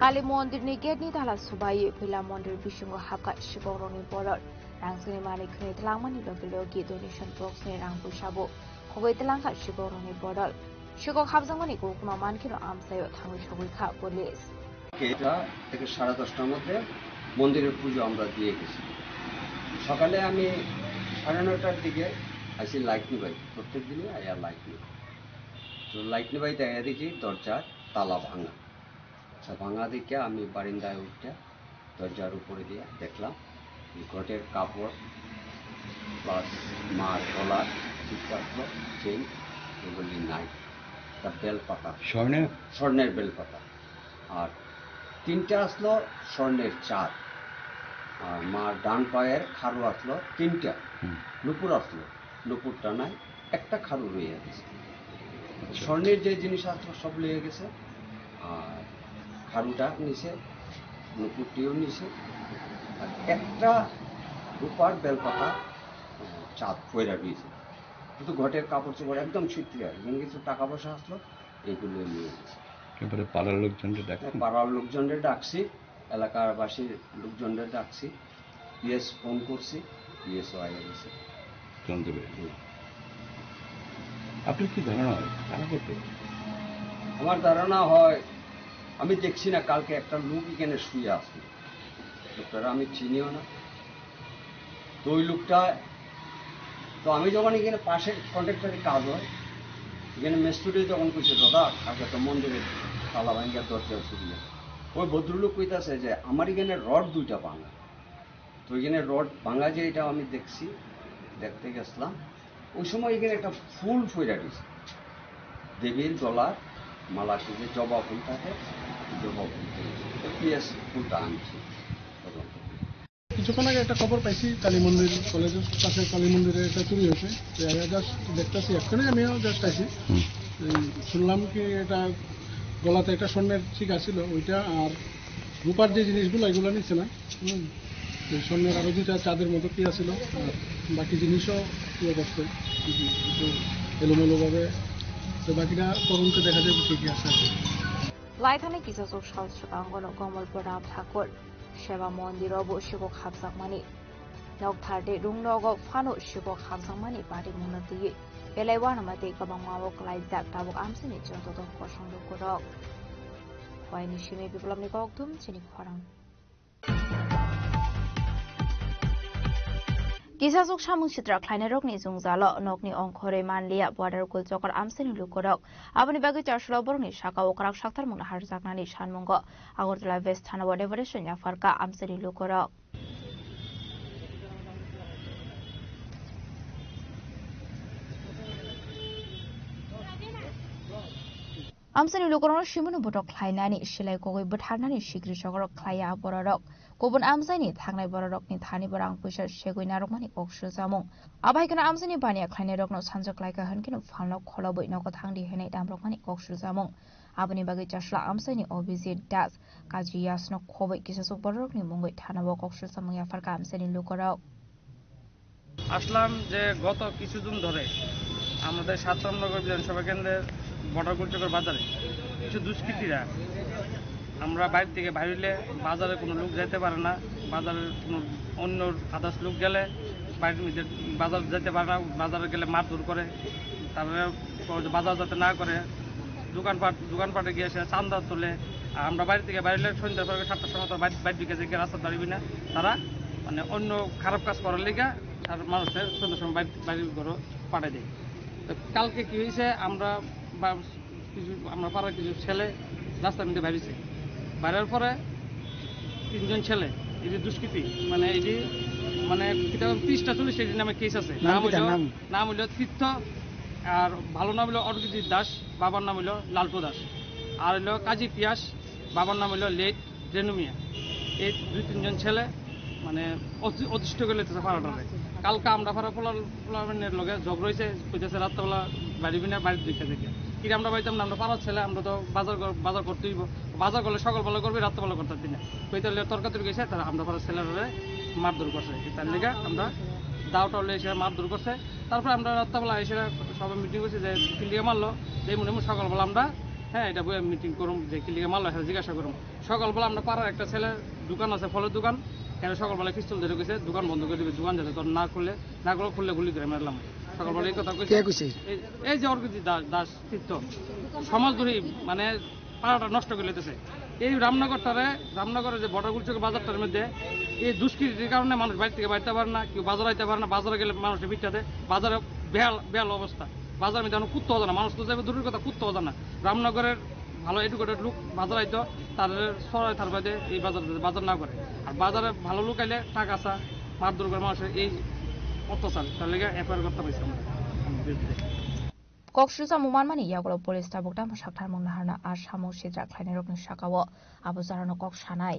Kali Mondir ni gate ni thala subai phila mondir bisungo habka shigoroni boror rangsani mani khni thlangmani logi donation box ni rang pushabo khogoi thlangka shigoroni boror shigok habjangmani kokuma mankino amsayo thangui shogoi kha police এটা থেকে 10:30টার মধ্যে মন্দিরের পুজো আমরা দিয়ে গেছি। সকালে আমি 9:30টার দিকে আসি লাইট নিবাই, প্রত্যেক দিনই আয়া লাইট নিবাই। তো লাইট নিবাইতে আয়া দেখি দরজার তালা ভাঙা। ভাঙা দেখে আমি বারিন্দায় উঠে দরজার উপরে দিয়ে দেখলাম ঘটের কাপড় প্লাস মার গলার চিৎপাত্র চেইন এগুলি নাই। তার বেলপাতা স্বর্ণের বেলপাতা আর 3টা আসলো স্বর্ণের চাঁদ আর মার ডান পায়ের খারু আসলো 3টা নুপুর আসলো নুপুরটা নাই একটা খারু রয়ে গেছে। স্বর্ণের যে জিনিস আসলো সব লেগে গেছে আর খারুটা নিচে নুপুরটিও নিচে আর একটা রূপার বেলপাতা চাঁদ পয়রা রয়েছে। কিন্তু ঘটের কাপড় চোপড় একদম ছিটকে এবং কিছু টাকা পয়সা আসলো এইগুলো নিয়ে গেছে। এবারে পাড়ার লোকজনদের ডাকছি, পাড়ার লোকজনদের ডাকছি, এলাকাবাসীর লোকজনদের ডাকছি, পিএস ফোন করছি, পিএসও আইয়া গেছে জানতে পেরে। আপনার কি ধারণা হয় কারা করতে? আমার ধারণা হয় আমি দেখছি না কালকে একটা লোক এখানে শুয়ে আসলো, লোকটা আমি চিনিও না। তো ওই লোকটা তো আমি যখন এখানে পাশে কন্ট্রাক্টরে কাজ হয় এখানে মেস্তুরি যখন কইছে দাদা কালকে তো মন্দিরের তালা ভাঙ্গা দরজা ছুটিয়ে ওই ভদ্রলোক কইতাছে যে আমার এখানে রড 2টা ভাঙা। তো এখানে রড ভাঙা যে এটা আমি দেখছি, দেখতে গেছিলাম ওই সময় এখানে একটা ফুল ফইরা দিয়েছে দেবীর গলার মালা যে জবা ফুল থাকে জবা ফুল পিএস ফুলটা আনছি। কিছুক্ষণ আগে একটা খবর পাইছি কালী মন্দির কলেজের পাশে কালী মন্দিরে একটা চুরি হয়েছে। জাস্ট দেখতেছি এক্ষুনি আমিও জাস্ট আইছি, শুনলাম কি এটা গলাতে একটা স্বর্ণের শিকা ছিল ওইটা, আর রূপার যে জিনিসগুলো এগুলো নিচ্ছে না। ওই স্বর্ণের আরো দুইটা চাঁদের মতো কি ছিল, আর বাকি জিনিসও ইয়ে করছে একটু এলোমেলোভাবে। তো বাকিটা তদন্তে দেখা যাবে ঠিকই আছে। লাইথানে কিসাসুক সালসুকাঙ্গন কমল প্রণাম ঠাকুর সেবা মন্দিরবো শিবক হাবসাকমানি নকথারদে রুংনগক ফানো শিবক হাবসাকমানি পাটি মুনতিয়ে বেলাইওয়ানামাতে गोबां मावक लाइजाक दाबक आमसिनि जतदं फसंद करक हयनि सिमे बिप्लबनि गगथुम चिनि खरां किसासुक सामुं सित्रा ख्लाइने रकनि जुंजाल नकनि अंखरे मानलिया बर्डार गुलचकर आमसिनि लुकरक आबनि बागै चारसला बरनि साका ओकराक साक्तार मुना हारजाकनानि सानमुंग आगरतला वेस्ट थाना डेभरेशन याफारका आमसिनि लुकरक आमसिनि लुकरनो सिमुनु बटक ख्लाइनानि सिलाइ गगै बोथारनानि सिग्रि सगर ख्लाया बररक गुबुन आमसाइनि थांनाय बररकनि थानि बरां फैसा सेगुइना रकमानि कक्सु जामुं आबाइकना आमसाइनि बानिया ख्लाइनाय रकनो सानजक लाइका होनकिनो फालनो खलबै नको थांदि हेनाय दामरकमानि कक्सु जामुं आबनि बागै चासला आमसाइनि अभिजित दास काजि यासनो खबै किसासुक बररकनि मुंगै थानाबो कक्सु जामुं याफारका आमसाइनि लुकरक আসলাম যে গত কিছুদিন ধরে আমাদের ৭ নগর বিধানসভা কেন্দ্রের বর্ডার গুলচকর বাজারে কিছু দুষ্কৃতীরা আমরা বাইরে থেকে বাইরে বাজারে কোনো লোক যেতে পারে না, বাজারের কোনো অন্য আদার্স লোক গেলে বাইরে বাজার যেতে পারে না, বাজারে গেলে মারধর করে, তারপরে বাজার যাতে না করে দোকানপাটে গিয়ে এসে চান্দা তোলে। আর আমরা বাইরে থেকে বাইরে সন্ধ্যার পরে 7টার সময় তো বাইরে দিকে যে রাস্তা দাঁড়িয়ে না, তারা মানে অন্য খারাপ কাজ করার লিগা আর মানুষের সন্ধ্যার সময় বাইরে ঘরে পাঠিয়ে দেয়। তো কালকে কী হয়েছে, আমরা পাড়ার কিছু ছেলে রাস্তার মধ্যে বাইরেছে, বাইরের পরে 3জন ছেলে এই যে দুষ্কৃতি মানে এই যে মানে 30টা 40 নামে কেস আছে। নাম হইল তীর্থ, আর ভালো নাম হইল অরজিৎ দাস, বাবার নাম হইল লালটু দাস, আর হইল কাজী পিয়াস, বাবার নাম হইল লেট রেনুমিয়া। এই 2-3জন ছেলে মানে অতিষ্ঠ করে লেতেছে পাড়াটারে। কালকে আমরা পাড়া পোলার লগে জগ রয়েছে, কইতেছে রাত্রেবেলা বাড়িবি না, বাড়ির দিকে দেখে কিরে আমরা বাড়িতাম না, আমরা পাড়ার ছেলে, আমরা তো বাজার করতে হইব, বাজার করলে সকালবেলা করবি, রাত্রেবেলা করতে দিন না, কইতে তর্কাতর্কি গেছে, তারা আমরা পাড়ার ছেলেরা মারধর করছে। তার লেগে আমরা দাওটালে এসে মারধর করছে। তারপরে আমরা রাত্রেবেলা এসে সবাই মিটিং করছি যে কিলিগে মারলো, যে মনে মনে সকালবেলা আমরা এটা বই মিটিং করুম যে কিলিগে মারলো, হ্যাঁ জিজ্ঞাসা করুম। সকালবেলা আমরা পাড়ার একটা ছেলের দোকান আছে, ফলের দোকান, কেন সকালবেলা পিস্তল ধরে গেছে দোকান বন্ধ করে দেবে, দোকান যাতে তোর না খুললে খুললে গুলি করে মারলাম। সকালবেলা এই কথা কইছে এই যে অরজিৎ দাস তীর্থ সমাজদ্রোহী মানে পাড়াটা নষ্ট করে লেতেছে। এই রামনগরের যে বর্ডার গুলচকের বাজারটার মধ্যে এই দুষ্কৃতির কারণে মানুষ বাড়ি থেকে বাড়তে পারে না, কেউ বাজার আইতে পারে না, বাজারে গেলে মানুষের পিঠাতে বাজারে বেহাল অবস্থা, বাজারের মধ্যে কুত্তে হতো না, মানুষ তো যাবে দূরের কথা কুত্তে হতো না। রামনগরের ভালো এডুকেটেড লোক বাজার আইতো, তাদের সরাই তার বাদে এই বাজার না করে, আর বাজারে ভালো লোক আইলে টাকা আসা মারধর করে মানুষের এই অত্যাচার, তার লেগে এফআইআর করতে পারছি আমরা। কক্সু জামুমানমানি ইয়াগল পুলিশ তাবুকটা সাকথার মুনাহারনা আর সামু সিদ্রা খ্লাইনে রকनि সাকাও আবু জারানো কক সানাय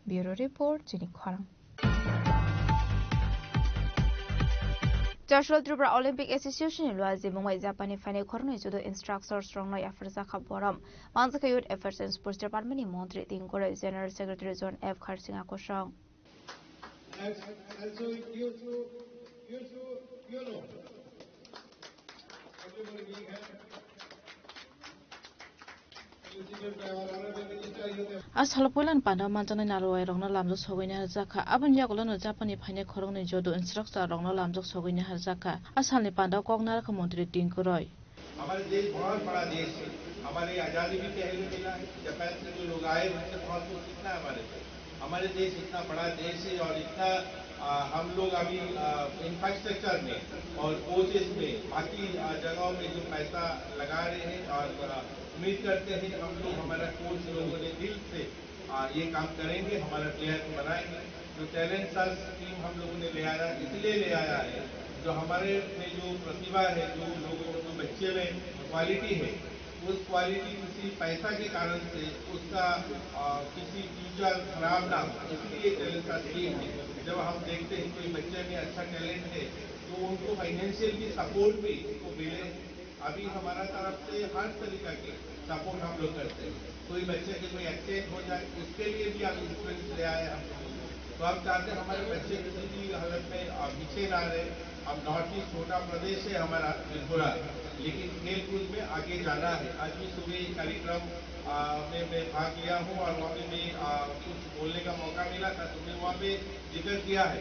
ব্যুরো রিপোর্ট চিনি খরাং চারশোল ত্রিপুরা অলিম্পিক এসোসিয়েশন লুয়াজি মুম্বাই জাপানি ফাইনে খরনই যুদ ইনস্ট্রাক্টরস রংনই আফার জাখা বরম মানজাকা ইউথ অ্যাফেয়ার্স এন্ড স্পোর্টস ডিপার্টমেন্টনি মন্ত্রী তিংকরে general secretary John F Kharsing আকোসং आसाल पयलान पान्दा मानजानाय नारवाय रंना लामजक सगैनो हारजाखा आबन यागलनो जापानी फाइने खरंनि जदु इंस्ट्रक्टर रंना लामजक सगैनो हारजाखा आसालनि पान्दा कगनारख मंत्री टिंकुरय हमारे देश बहुत बड़ा देश है, हमारी आजादी भी पहले मिला है, जापान से जो लोग आए उनसे बहुत कुछ सीखना है। हमारे देश इतना बड़ा देश है और इतना हम लोग अभी इंफ्रास्ट्रक्चर में और कोचेस में बाकी जगहों में जो पैसा लगा रहे हैं और उम्मीद करते हैं हम लोग हमारा कोच लोगों ने दिल से ये काम करेंगे, हमारा प्लेयर को बनाएंगे। जो टैलेंट सर्च टीम हम लोगों ने ले आया इसलिए ले आया है, जो हमारे में जो प्रतिभा है, जो लोगों जो बच्चे में क्वालिटी है, उस क्वालिटी किसी पैसा के कारण से उसका किसी फ्यूचर खराब ना हो, इसलिए टैलेंट सर्च टीम है। जब हम देखते हैं कोई बच्चे में अच्छा टैलेंट है तो उनको फाइनेंशियल भी सपोर्ट भी उसको मिले, अभी हमारा तरफ से हर तरीका की सपोर्ट हम लोग करते हैं। कोई बच्चे के कोई एक्सीडेंट हो जाए उसके लिए भी हम इंश्योरेंस ले आए हम। तो हम चाहते हैं हमारे बच्चे किसी भी हालत में पीछे ना रहे। अब नॉर्थ ईस्ट छोटा प्रदेश है हमारा त्रिपुरा, लेकिन खेल कूद में आगे जाना है। आज भी सुबह कार्यक्रम में मैं भाग लिया हूँ और वहाँ पे मैं कुछ बोलने का मौका मिला था, तो मैं वहाँ पे जिक्र किया है।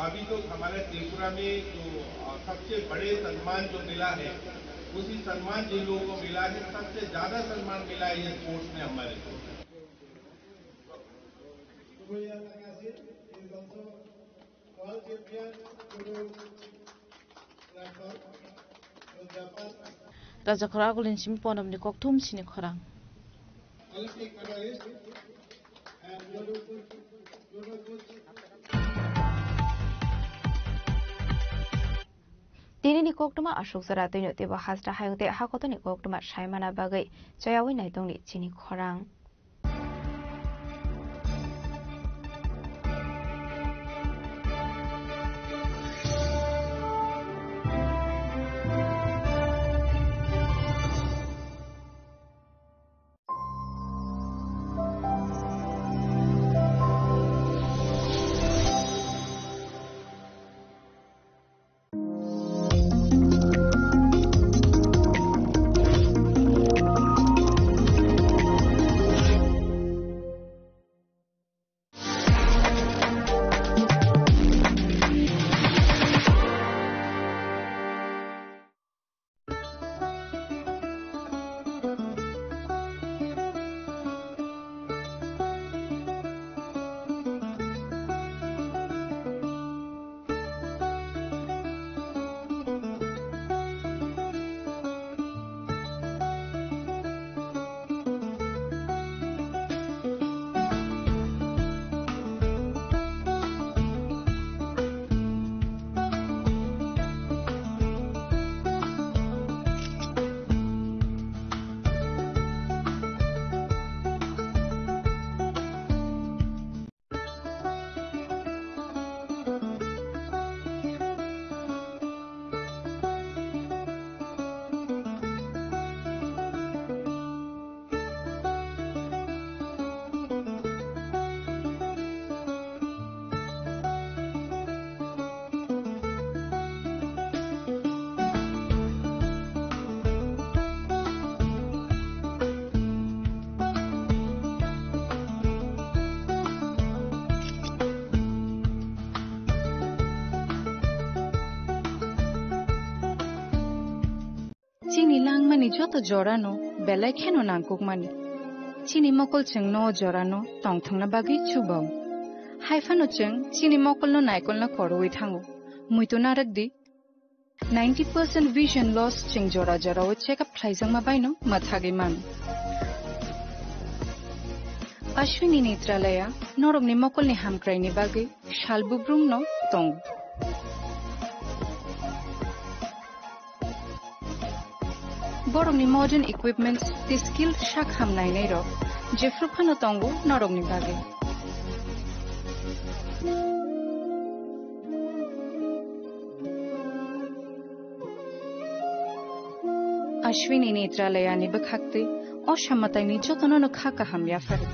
अभी तो हमारे त्रिपुरा में जो सबसे बड़े सम्मान जो मिला है, उसी सम्मान जिन लोगों को मिला है, सबसे ज्यादा सम्मान मिला है ये स्पोर्ट्स में हमारे को। Raja Khora Gulin Simponam ni Koktum Sini Khorang. Dini ni Koktuma Ashok Zaratu Tiba Hasra Hayute Hakotoni Koktuma Shaimana Bagai, Jayawi Naitoni Chini Khorang. Chini lang mani joto jorano, belai keno nangkuk mani. Chini mokol cheng no jorano, tong thang na bagi chubam. Haifano cheng, chini mokol no naikol na koroi thango. Muito narak di. 90% vision loss cheng jora jora o check up thaizang mabai no mathagi man. Ashwini Netralaya, norog ni mokol ni hamkrai ni bagi, shalbubrum no tong. Borong ni modern equipments, the skill shak ham nai nei ro. Jeffru phano tongo norong ni bage. Ashwini Netralaya ni bakhakte, o shamatai ni jotono no khaka ham ya fare.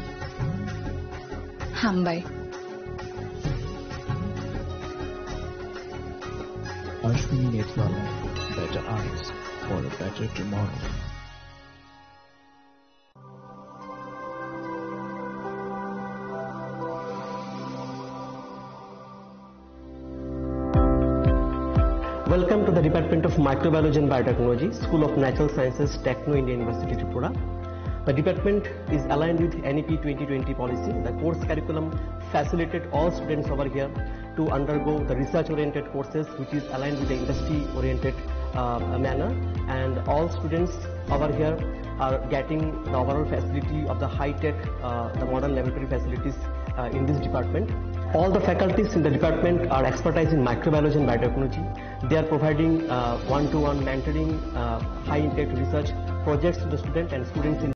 Hambai. Ashwini Netralaya, better eyes for a better tomorrow. Welcome to the Department of Microbiology and Biotechnology, School of Natural Sciences, Techno India University, Tripura. The department is aligned with NEP 2020 policy. The course curriculum facilitated all students over here to undergo the research-oriented courses, which is aligned with the industry-oriented manner. And all students over here are getting the overall facility of the high-tech, the modern laboratory facilities in this department. All the faculties in the department are expertise in microbiology and biotechnology. They are providing one-to-one mentoring, high-impact research projects to the student and students in